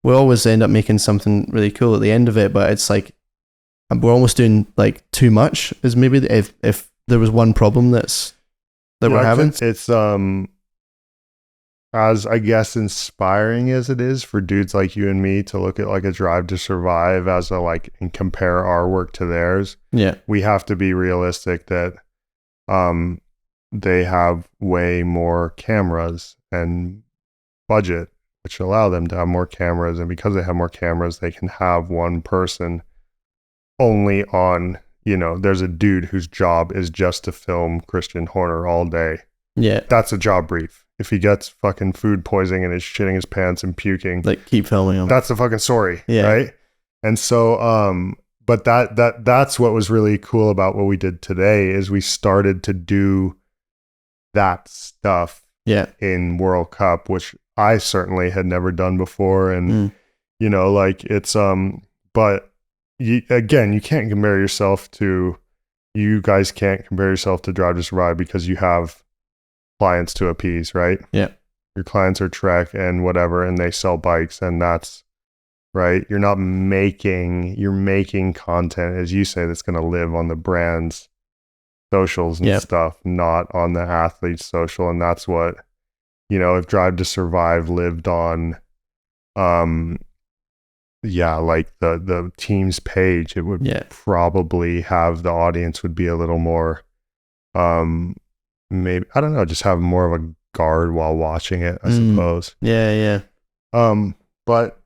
we always end up making something really cool at the end of it, but it's like we're almost doing like too much is maybe if there was one problem that we're having. It's as I guess inspiring as it is for dudes like you and me to look at like a Drive to Survive as a like and compare our work to theirs. Yeah. We have to be realistic that they have way more cameras and budget, which allow them to have more cameras, and because they have more cameras, they can have one person only on, there's a dude whose job is just to film Christian Horner all day. Yeah. That's a job brief. If he gets fucking food poisoning and is shitting his pants and puking, like keep filming him. That's the fucking story. Yeah. Right. And so, but that's what was really cool about what we did today is we started to do that stuff in World Cup, which I certainly had never done before. And, like it's, but you can't compare yourself to, you guys can't compare yourself to Drive to Survive because you have clients to appease, right? Yeah. Your clients are Trek and whatever, and they sell bikes, and that's right. You're making content, as you say, that's going to live on the brand's socials and stuff, not on the athlete's social. And that's what, if Drive to Survive lived on, like the team's page, it would probably have the audience would be a little more, maybe, I don't know, just have more of a guard while watching it, I suppose. Yeah. But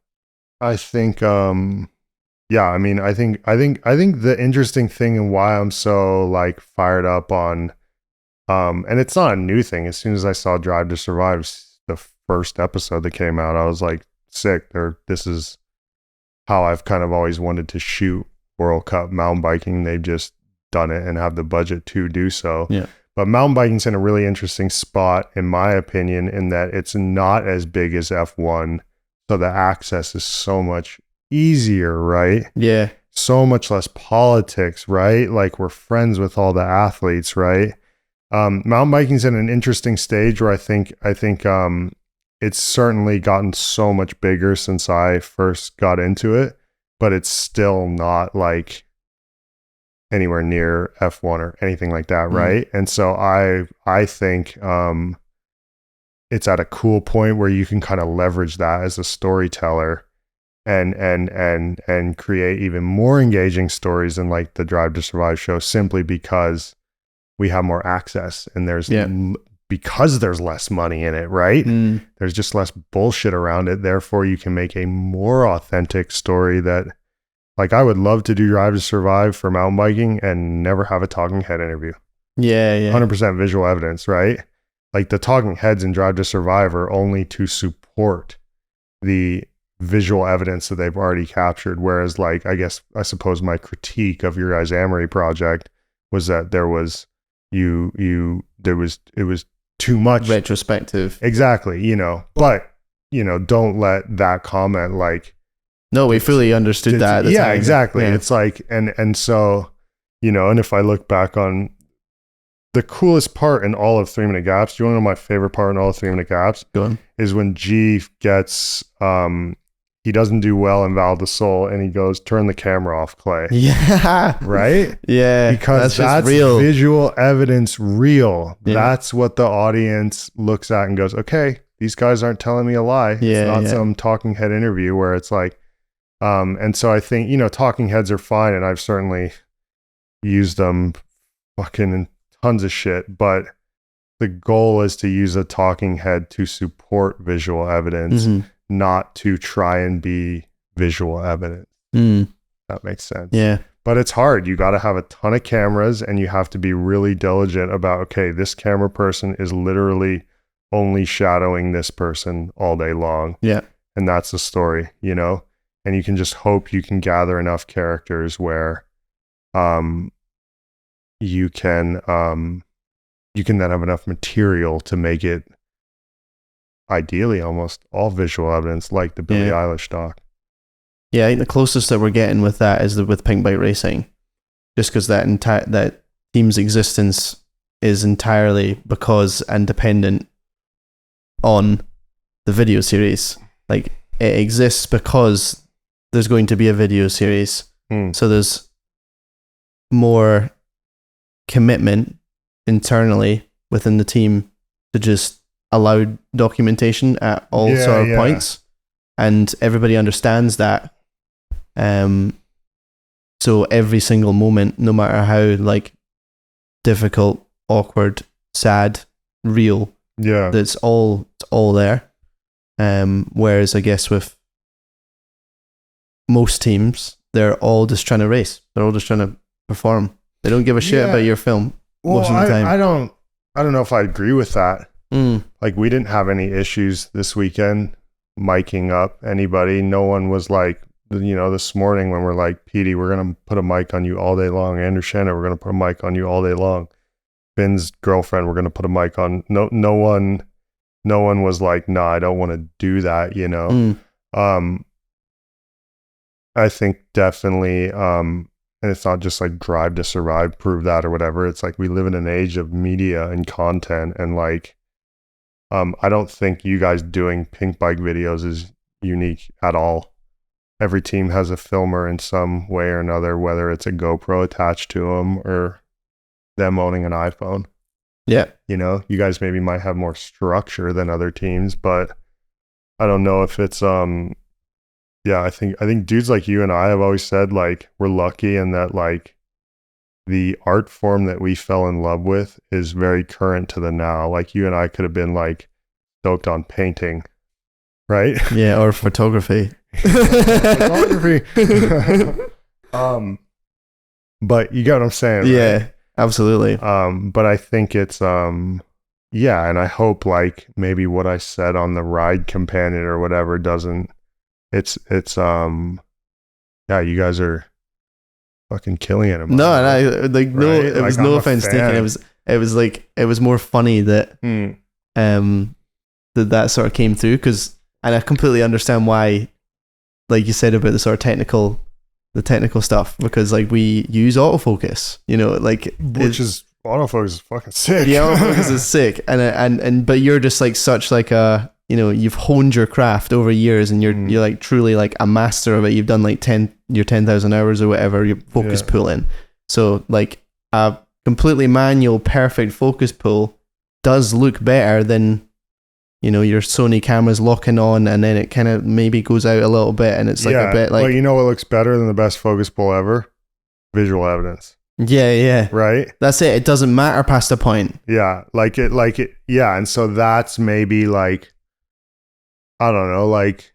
I think, I mean, I think the interesting thing and why I'm so like fired up on, and it's not a new thing. As soon as I saw Drive to Survive, the first episode that came out, I was like, sick. This is how I've kind of always wanted to shoot World Cup mountain biking. They've just done it and have the budget to do so. Yeah. But mountain biking's in a really interesting spot, in my opinion, in that it's not as big as F1. So the access is so much easier, right? Yeah. So much less politics, right? Like we're friends with all the athletes, right? Mountain biking's in an interesting stage where I think it's certainly gotten so much bigger since I first got into it, but it's still not like anywhere near F1 or anything like that, right? And so I think it's at a cool point where you can kind of leverage that as a storyteller and create even more engaging stories than like the Drive to Survive show, simply because we have more access and there's because there's less money in it, right? There's just less bullshit around it. Therefore, you can make a more authentic story that, like, I would love to do Drive to Survive for mountain biking and never have a talking head interview. Yeah. 100% visual evidence, right? Like the talking heads in Drive to Survive are only to support the visual evidence that they've already captured. Whereas, like, I suppose my critique of your guys' Amory project was that there was it was too much retrospective. Exactly, but don't let that comment like No, we fully understood that at the yeah, time. exactly. Yeah. It's like, and so, and if I look back on the coolest part in all of 3 Minute Gaps, do you want to know my favorite part in all of 3 Minute Gaps? Go on. Is when G gets, he doesn't do well in Val de Sol and he goes, turn the camera off, Clay. Yeah. Right? Yeah. Because that's real. visual evidence real. Yeah. That's what the audience looks at and goes, okay, these guys aren't telling me a lie. Yeah, it's not some talking head interview where it's like, and so I think, talking heads are fine, and I've certainly used them fucking in tons of shit, but the goal is to use a talking head to support visual evidence, not to try and be visual evidence. That makes sense. Yeah. But it's hard. You got to have a ton of cameras, and you have to be really diligent about, okay, this camera person is literally only shadowing this person all day long. Yeah. And that's the story, and you can just hope you can gather enough characters where you can then have enough material to make it ideally almost all visual evidence, like the Billie Eilish doc. Yeah, I think the closest that we're getting with that is with Pink Bike Racing, just because that team's existence is entirely because and dependent on the video series. Like, it exists because there's going to be a video series. So there's more commitment internally within the team to just allow documentation at all sort of points, and everybody understands that. So every single moment, no matter how like difficult, awkward, sad, real, it's all there. Whereas I guess with most teams, they're all just trying to race. They're all just trying to perform. They don't give a shit about your film most of the time. I don't know if I agree with that. Like, we didn't have any issues this weekend miking up anybody. No one was like, this morning when we're like, Petey, we're going to put a mic on you all day long. Andrew Shannon, we're going to put a mic on you all day long. Finn's girlfriend, we're going to put a mic on. No one was like, nah, I don't want to do that, I think definitely, and it's not just like Drive to Survive, prove that or whatever. It's like we live in an age of media and content, and like, I don't think you guys doing pink bike videos is unique at all. Every team has a filmer in some way or another, whether it's a GoPro attached to them or them owning an iPhone. Yeah. You guys maybe might have more structure than other teams, but I don't know if it's, I think dudes like you and I have always said, like, we're lucky in that, like, the art form that we fell in love with is very current to the now. Like, you and I could have been like stoked on painting, right? Yeah, or photography. Photography. But you get what I'm saying, right? Yeah, absolutely. But I think it's and I hope, like, maybe what I said on the ride companion or whatever doesn't. It's you guys are fucking killing it. No, and I like, no, right? It was, like, no offense taken. It was like, it was more funny that that sort of came through, and I completely understand why, like you said about the sort of technical stuff, because like we use autofocus, like, which is autofocus is fucking sick. Yeah, autofocus is sick, and but you're just like such like a, you've honed your craft over years, and you're like truly like a master of it. You've done like 10,000 hours or whatever, your focus pulling. So like a completely manual, perfect focus pull does look better than, your Sony cameras locking on, and then it kind of maybe goes out a little bit, and it's like a bit like. Well, what looks better than the best focus pull ever? Visual evidence. Yeah. Right? That's it. It doesn't matter past a point. Yeah. Like it. Yeah. And so that's maybe like, I don't know, like,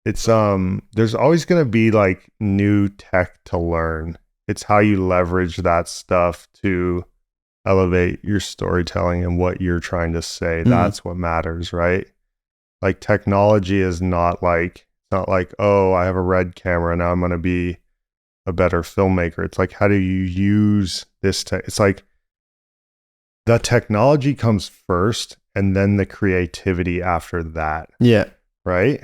it's, there's always going to be like new tech to learn. It's how you leverage that stuff to elevate your storytelling and what you're trying to say. That's what matters, right? Like, technology is not like, oh, I have a red camera, now I'm going to be a better filmmaker. It's like, how do you use this it's like the technology comes first and then the creativity after that. Yeah. Right?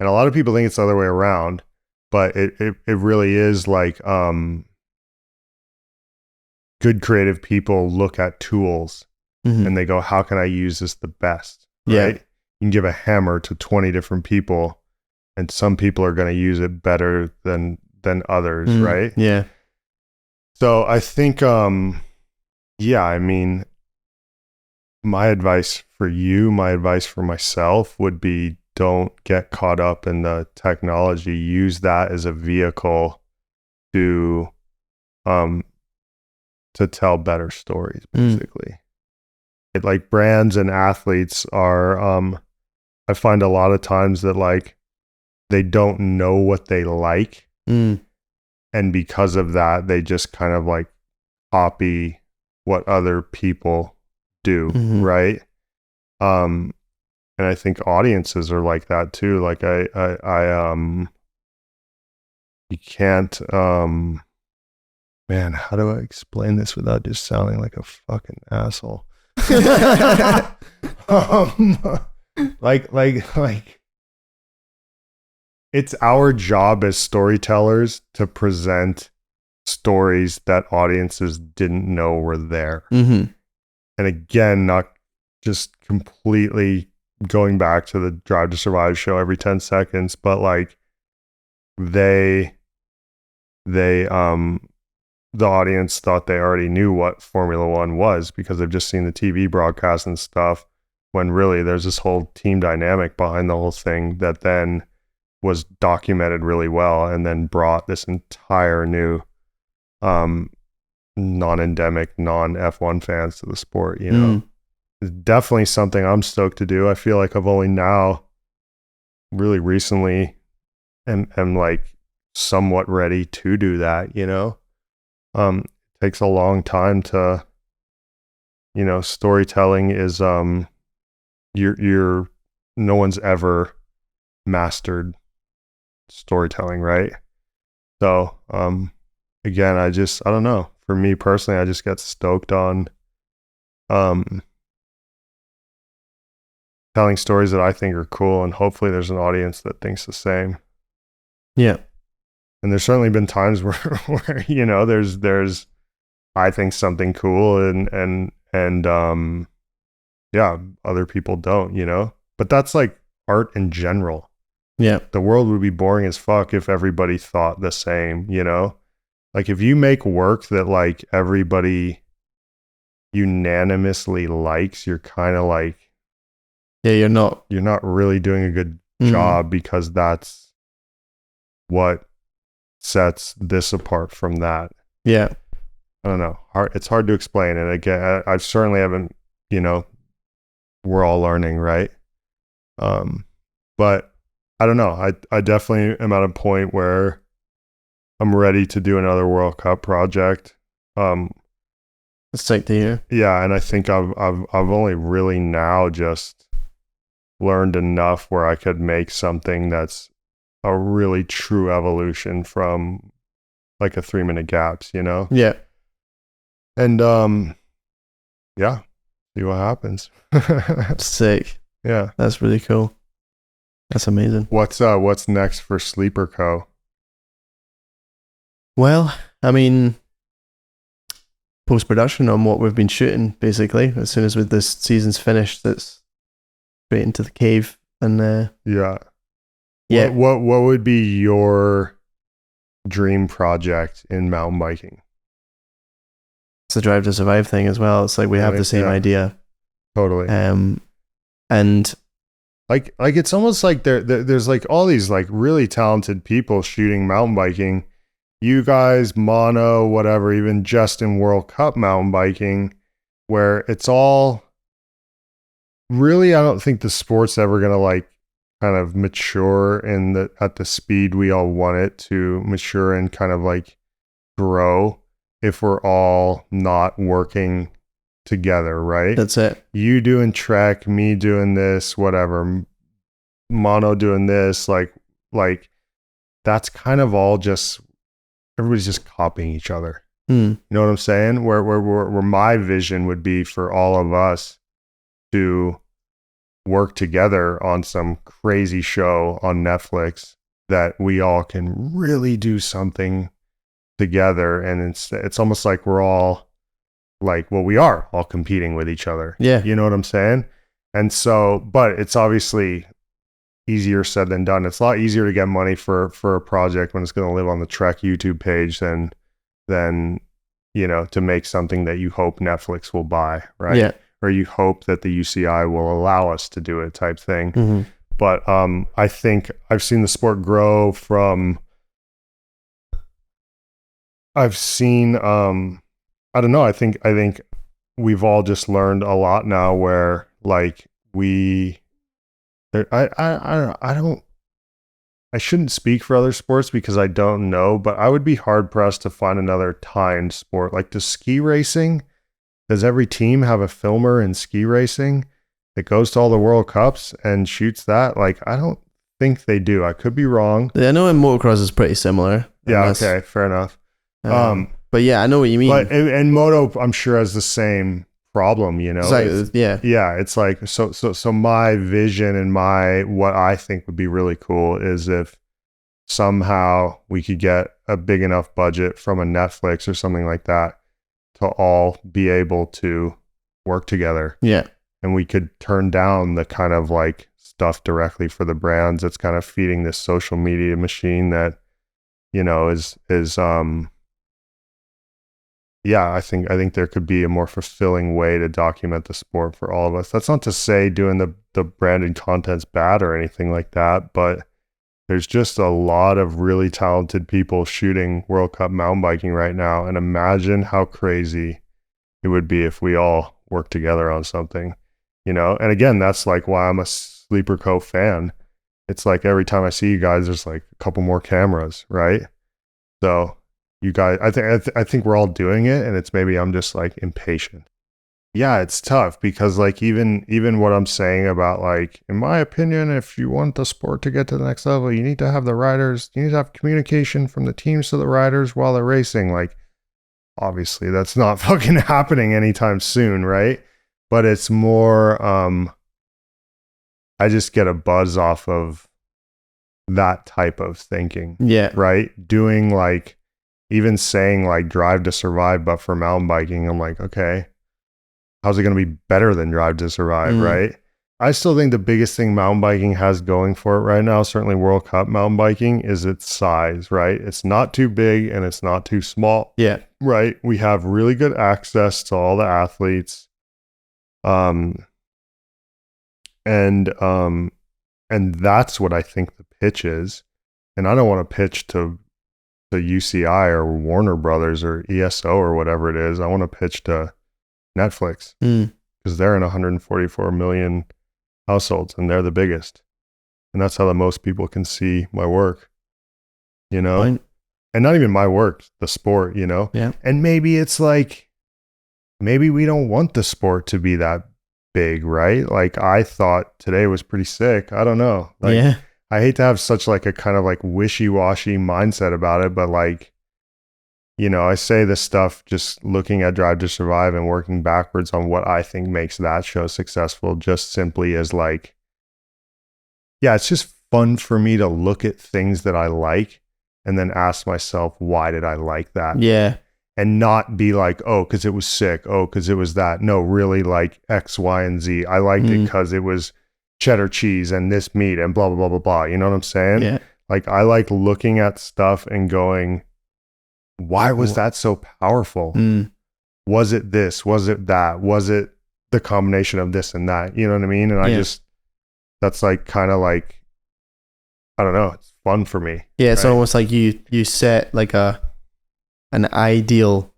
And a lot of people think it's the other way around, but it really is like good creative people look at tools and they go, how can I use this the best? Right? You can give a hammer to 20 different people and some people are going to use it better than others, right? Yeah. So I think I mean, my advice for you, my advice for myself would be, don't get caught up in the technology. Use that as a vehicle to tell better stories, basically. Like brands and athletes are, I find a lot of times that like they don't know what they like. And because of that, they just kind of like copy what other people do, right? And I think audiences are like that too. Like you can't, man, how do I explain this without just sounding like a fucking asshole? Like it's our job as storytellers to present stories that audiences didn't know were there. And again, not just completely going back to the Drive to Survive show every 10 seconds, but like the audience thought they already knew what Formula One was because they've just seen the TV broadcast and stuff, when really there's this whole team dynamic behind the whole thing that then was documented really well and then brought this entire new non-endemic, non-F1 fans to the sport, you know. It's definitely something I'm stoked to do. I feel like I've only now really recently am like somewhat ready to do that, you know. It takes a long time to, you know, storytelling is you're no one's ever mastered storytelling, right? So again, I don't know, for me personally, I just get stoked on telling stories that I think are cool, and hopefully there's an audience that thinks the same. Yeah. And there's certainly been times where you know, there's I think something cool and yeah, other people don't, you know. But that's like art in general. Yeah. The world would be boring as fuck if everybody thought the same, you know? Like if you make work that like everybody unanimously likes, you're kind of like, yeah, you're not really doing a good job, because that's what sets this apart from that. Yeah. I don't know. It's hard to explain. And again, I certainly haven't, you know, we're all learning, right? But I don't know. I definitely am at a point where I'm ready to do another World Cup project. It's sick to hear. Yeah, and I think I've only really now just learned enough where I could make something that's a really true evolution from like a 3-minute gaps, you know? Yeah. And yeah, see what happens. Sick. Yeah. That's really cool. That's amazing. What's next for Sleeper Co? Well, I mean, post-production on what we've been shooting, basically. As soon as this season's finished, it's straight into the cave. And yeah. Yeah. What would be your dream project in mountain biking? It's the Drive to Survive thing as well. It's like we have the same idea. Totally. And like it's almost like there's like all these like really talented people shooting mountain biking. You guys, Mono, whatever, even just in World Cup mountain biking, where it's all really, I don't think the sport's ever gonna like kind of mature at the speed we all want it to mature and kind of like grow if we're all not working together, right? That's it. You doing trek, me doing this, whatever, Mono doing this, like that's kind of all just, everybody's just copying each other. You know what I'm saying? Where my vision would be for all of us to work together on some crazy show on Netflix that we all can really do something together. And it's almost like we're all like, well, we are all competing with each other. Yeah. You know what I'm saying? And so, but it's obviously easier said than done. It's a lot easier to get money for a project when it's going to live on the Trek YouTube page than, you know, to make something that you hope Netflix will buy, right? Yeah. Or you hope that the UCI will allow us to do it type thing. Mm-hmm. But I think I've seen the sport grow from, I've seen, I don't know, I think we've all just learned a lot now where like I shouldn't speak for other sports because I don't know, but I would be hard pressed to find another timed sport. Like, does ski racing, does every team have a filmer in ski racing that goes to all the World Cups and shoots that? Like, I don't think they do. I could be wrong. Yeah, I know in motocross is pretty similar. Yeah, okay, fair enough. But yeah, I know what you mean. But and moto, I'm sure, has the same problem, you know. Yeah, it's like so my vision and what I think would be really cool is if somehow we could get a big enough budget from a Netflix or something like that to all be able to work together. Yeah. And we could turn down the kind of like stuff directly for the brands that's kind of feeding this social media machine that, you know, is yeah, I think there could be a more fulfilling way to document the sport for all of us. That's not to say doing the branded content's bad or anything like that, but there's just a lot of really talented people shooting World Cup mountain biking right now. And imagine how crazy it would be if we all worked together on something, you know? And again, that's like why I'm a Sleeper Co fan. It's like every time I see you guys, there's like a couple more cameras, right? So you guys, I think we're all doing it, and it's maybe I'm just like impatient. Yeah, it's tough because like even what I'm saying about like, in my opinion, if you want the sport to get to the next level, you need to have the riders, you need to have communication from the teams to the riders while they're racing. Like, obviously that's not fucking happening anytime soon, right? But it's more, I just get a buzz off of that type of thinking. Yeah. Right? Doing like, even saying like Drive to Survive, but for mountain biking, I'm like, okay, how's it going to be better than Drive to Survive, right? I still think the biggest thing mountain biking has going for it right now, certainly World Cup mountain biking, is its size, right? It's not too big and it's not too small. Yeah. Right? We have really good access to all the athletes. And that's what I think the pitch is. And I don't want to pitch to the UCI or Warner Brothers or ESO or whatever it is. I want to pitch to Netflix because they're in 144 million households and they're the biggest. And that's how the most people can see my work, you know? Fine. And not even my work, the sport, you know? Yeah. And maybe it's like, maybe we don't want the sport to be that big, right? Like, I thought today was pretty sick. I don't know. Like, yeah. I hate to have such like a kind of like wishy-washy mindset about it, but like, you know, I say this stuff just looking at Drive to Survive and working backwards on what I think makes that show successful, just simply as like, yeah, it's just fun for me to look at things that I like and then ask myself, why did I like that? Yeah. And not be like, oh, because it was sick. Oh, because it was that. No, really like X, Y, and Z. I liked it because it was cheddar cheese and this meat and blah, blah, blah, blah, blah. You know what I'm saying? Yeah. Like, I like looking at stuff and going, why was that so powerful? Was it this? Was it that? Was it the combination of this and that? You know what I mean? And I just, that's like kind of like, I don't know. It's fun for me. Yeah. It's almost like you set like an ideal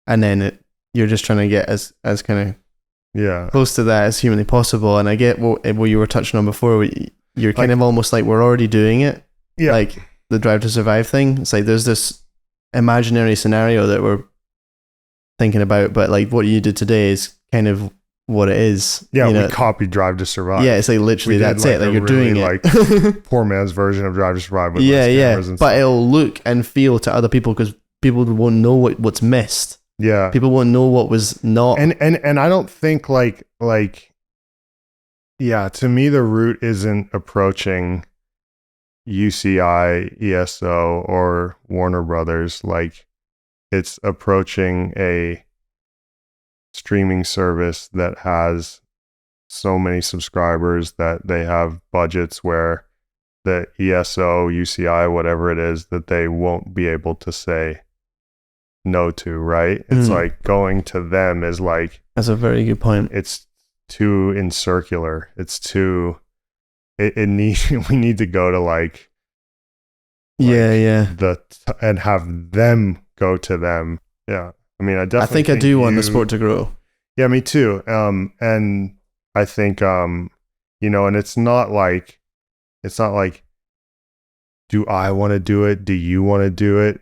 and then you're just trying to get as kind of close to that as humanly possible. And I get what you were touching on before. You're kind of almost like we're already doing it. Yeah. Like the Drive to Survive thing. It's like there's this imaginary scenario that we're thinking about, but like what you did today is kind of what it is. Yeah, you know? We copied Drive to Survive. Yeah, it's like literally that's it. Like you're doing it. Like poor man's version of Drive to Survive. With but stuff. It'll look and feel to other people because people won't know what's missed. Yeah, people won't know what was not. And I don't think like Yeah, to me, the route isn't approaching UCI, ESO, or Warner Brothers. Like, it's approaching a streaming service that has so many subscribers that they have budgets where the ESO, UCI, whatever it is, that they won't be able to say no to, right? It's like going to them is like... That's a very good point. It's too incircular. It's too... It needs... We need to go to like and have them go to them. Yeah. I mean, I definitely think I do want the sport to grow. Yeah, me too. And I think, and it's not like, do I want to do it? Do you want to do it?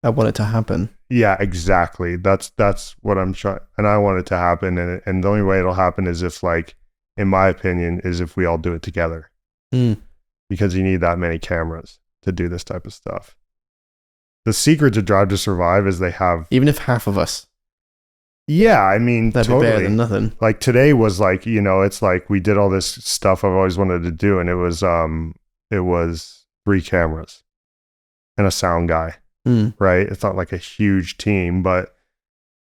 I want it to happen. Yeah, exactly. That's what I'm trying, and I want it to happen. And the only way it'll happen is if, like, in my opinion, is if we all do it together. Because you need that many cameras to do this type of stuff. The secret to Drive to Survive is they have... Even if half of us. Yeah, I mean, that'd be better than nothing. Like today was like, it's like we did all this stuff I've always wanted to do, and it was 3 cameras and a sound guy, right? It's not like a huge team, but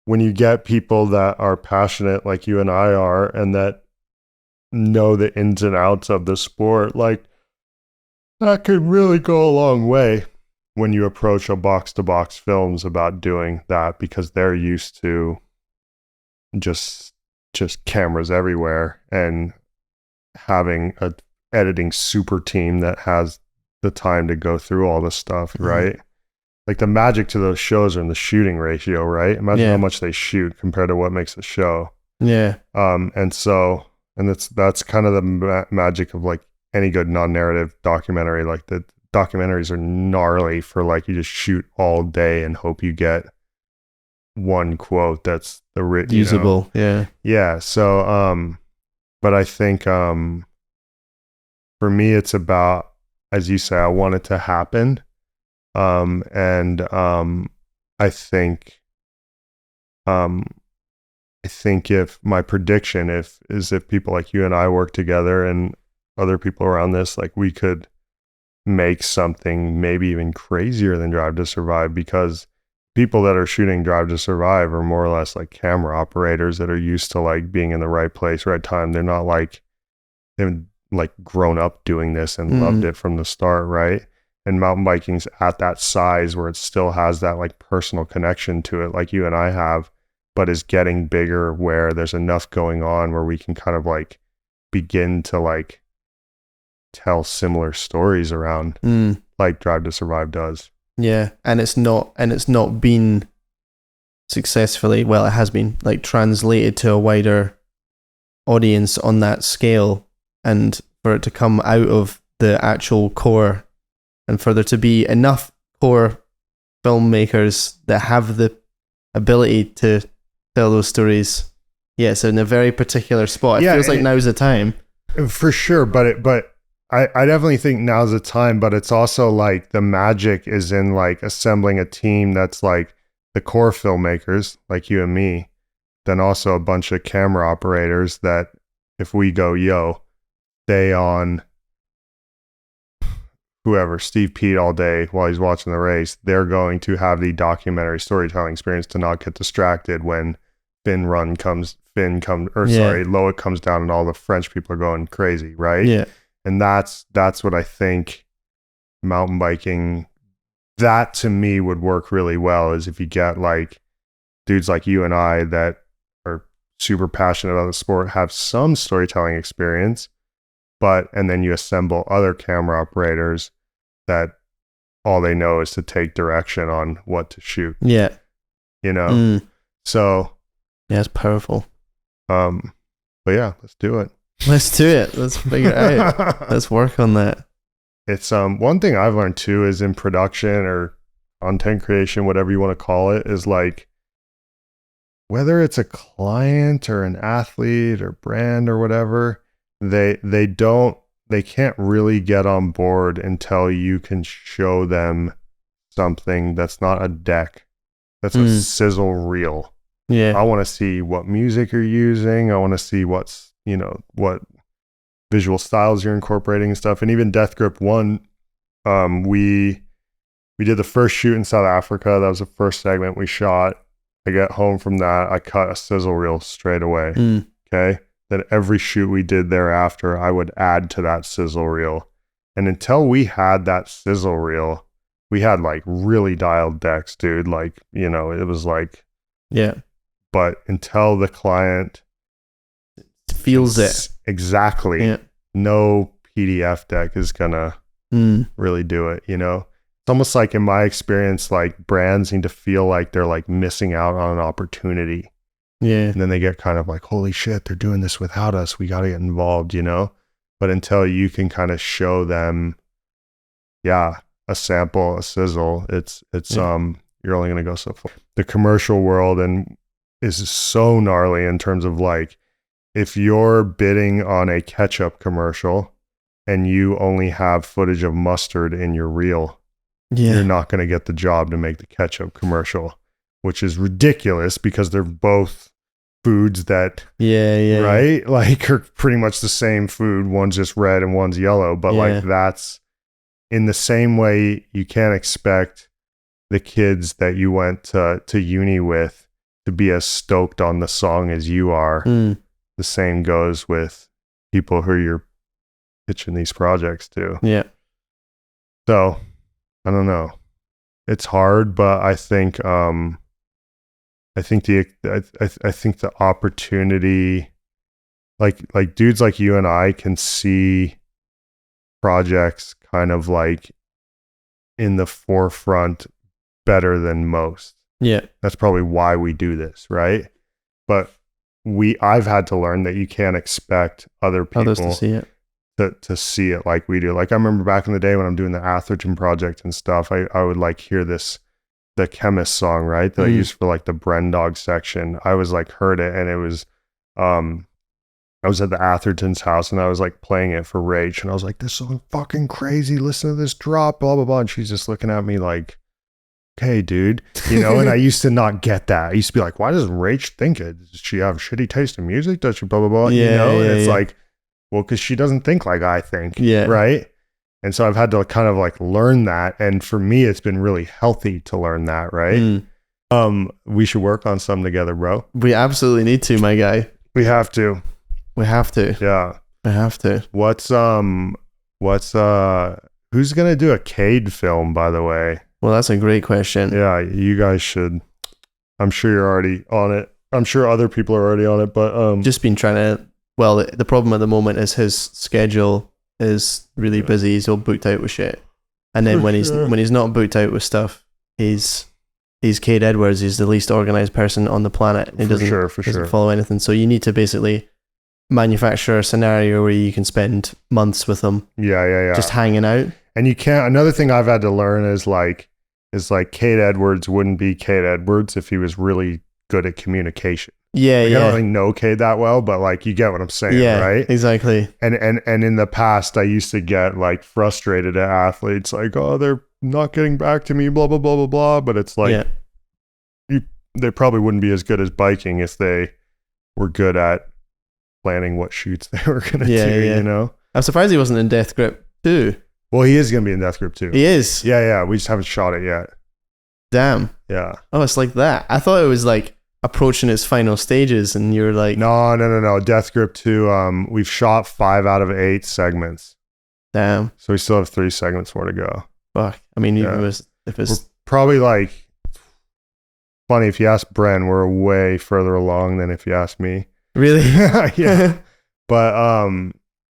when you get people that are passionate like you and I are, and that know the ins and outs of the sport, like, that could really go a long way when you approach a box-to-box films about doing that, because they're used to just cameras everywhere and having a editing super team that has the time to go through all this stuff, right? Like, the magic to those shows are in the shooting ratio, right? Imagine how much they shoot compared to what makes a show. Yeah. And that's kind of the magic of like any good non-narrative documentary. Like, the documentaries are gnarly for like, you just shoot all day and hope you get one quote that's usable. Yeah. So but I think for me it's about, as you say, I want it to happen. And I think if my prediction is if people like you and I work together and other people around this, like, we could make something maybe even crazier than Drive to Survive, because people that are shooting Drive to Survive are more or less like camera operators that are used to like being in the right place, right time. They're not like, they've like grown up doing this and loved it from the start, right? And mountain biking's at that size where it still has that like personal connection to it, like you and I have, but is getting bigger, where there's enough going on where we can kind of like begin to like tell similar stories around like Drive to Survive does. Yeah, and it's not been successfully, well, it has been like translated to a wider audience on that scale, and for it to come out of the actual core, and for there to be enough core filmmakers that have the ability to tell those stories. Yeah, it's in a very particular spot. It feels like now's the time. For sure, but I definitely think now's the time, but it's also like the magic is in like assembling a team that's like the core filmmakers like you and me, then also a bunch of camera operators that if we go, they on whoever, Steve Pete all day while he's watching the race, they're going to have the documentary storytelling experience to not get distracted when Loic comes down and all the French people are going crazy, right? Yeah. And that's what I think mountain biking, that to me would work really well, is if you get like dudes like you and I that are super passionate about the sport, have some storytelling experience, and then you assemble other camera operators that all they know is to take direction on what to shoot. Yeah. So yeah, it's powerful. But yeah, let's do it. Let's do it. Let's figure it out. Let's work on that. It's one thing I've learned too is in production or content creation, whatever you want to call it, is like, whether it's a client or an athlete or brand or whatever, they can't really get on board until you can show them something that's not a deck, that's a sizzle reel. Yeah. I want to see what music you're using. I want to see what visual styles you're incorporating and stuff. And even Death Grip 1, we did the first shoot in South Africa. That was the first segment we shot. I get home from that, I cut a sizzle reel straight away. Okay. Then every shoot we did thereafter, I would add to that sizzle reel. And until we had that sizzle reel, we had like really dialed decks, dude. Like, you know, it was like, yeah. But until the client feels it exactly, no PDF deck is gonna really do it, you know? It's almost like, in my experience, like brands need to feel like they're like missing out on an opportunity. Yeah. And then they get kind of like, holy shit, they're doing this without us. We got to get involved, you know? But until you can kind of show them, a sample, a sizzle, it's you're only going to go so far. The commercial world is so gnarly in terms of like, if you're bidding on a ketchup commercial and you only have footage of mustard in your reel, you're not going to get the job to make the ketchup commercial, which is ridiculous because they're both foods that, right? Like, are pretty much the same food. One's just red and one's yellow. But like, that's in the same way you can't expect the kids that you went to uni with to be as stoked on the song as you are. The same goes with people who you're pitching these projects to. Yeah. So I don't know. It's hard, but I think the opportunity, like dudes like you and I can see projects kind of like in the forefront better than most. Yeah. That's probably why we do this, right? But I've had to learn that you can't expect others to see it. To see it like we do. Like, I remember back in the day when I'm doing the Atherton project and stuff, I would like hear the Chemist song, right? That I used for like the Brendog section. I was like, heard it, and it was, I was at the Atherton's house and I was like playing it for Rach, and I was like, this song fucking crazy. Listen to this drop, blah, blah, blah. And she's just looking at me like, okay, dude, you know, and I used to not get that. I used to be like, why does Rach think it? Does she have shitty taste in music? Does she blah, blah, blah? You know, and it's like, well, because she doesn't think like I think, right? And so I've had to kind of like learn that. And for me, it's been really healthy to learn that, right? We should work on some together, bro. We absolutely need to, my guy. We have to. We have to. Yeah. We have to. Who's going to do a Cade film, by the way? Well, that's a great question. Yeah, you guys should. I'm sure you're already on it. I'm sure other people are already on it, but just been trying to. Well, the problem at the moment is his schedule is really busy. He's all booked out with shit, and then when he's not booked out with stuff, he's Cade Edwards. He's the least organized person on the planet. He doesn't follow anything. So you need to basically manufacture a scenario where you can spend months with him. Yeah. Just hanging out. And you can't. Another thing I've had to learn is Cade Edwards wouldn't be Cade Edwards if he was really good at communication. Yeah. I don't really know Cade that well, but like, you get what I'm saying, right? Exactly. And in the past, I used to get like frustrated at athletes, like, oh, they're not getting back to me, blah blah blah blah blah. But it's like, they probably wouldn't be as good as biking if they were good at planning what shoots they were gonna do. You know, I'm surprised he wasn't in Death Grip 2. Well, he is gonna be in Death Grip 2. He is. Yeah. We just haven't shot it yet. Damn. Yeah. Oh, it's like that. I thought it was like approaching its final stages, and you're like, no. Death Grip 2. We've shot 5 out of 8 segments. Damn. So we still have 3 segments more to go. Fuck. I mean, if it's we're probably like, funny if you ask Bren, we're way further along than if you ask me. Really? Yeah. But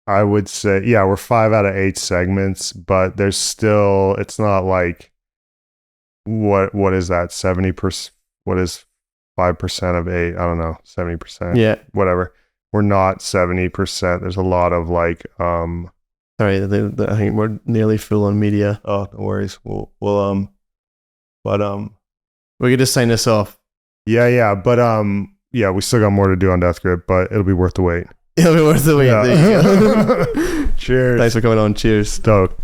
I would say, we're 5 out of 8 segments, but there's still, it's not like, what is that? 70%? What is 5% of 8? I don't know. 70%. Yeah. Whatever. We're not 70%. There's a lot of like, sorry, I think we're nearly full on media. Oh, no worries. We'll we're gonna sign this off. Yeah. But we still got more to do on Death Grip, but it'll be worth the wait. It'll be worth the wait. Yeah. There you go. Cheers. Thanks for coming on. Cheers. Stoked.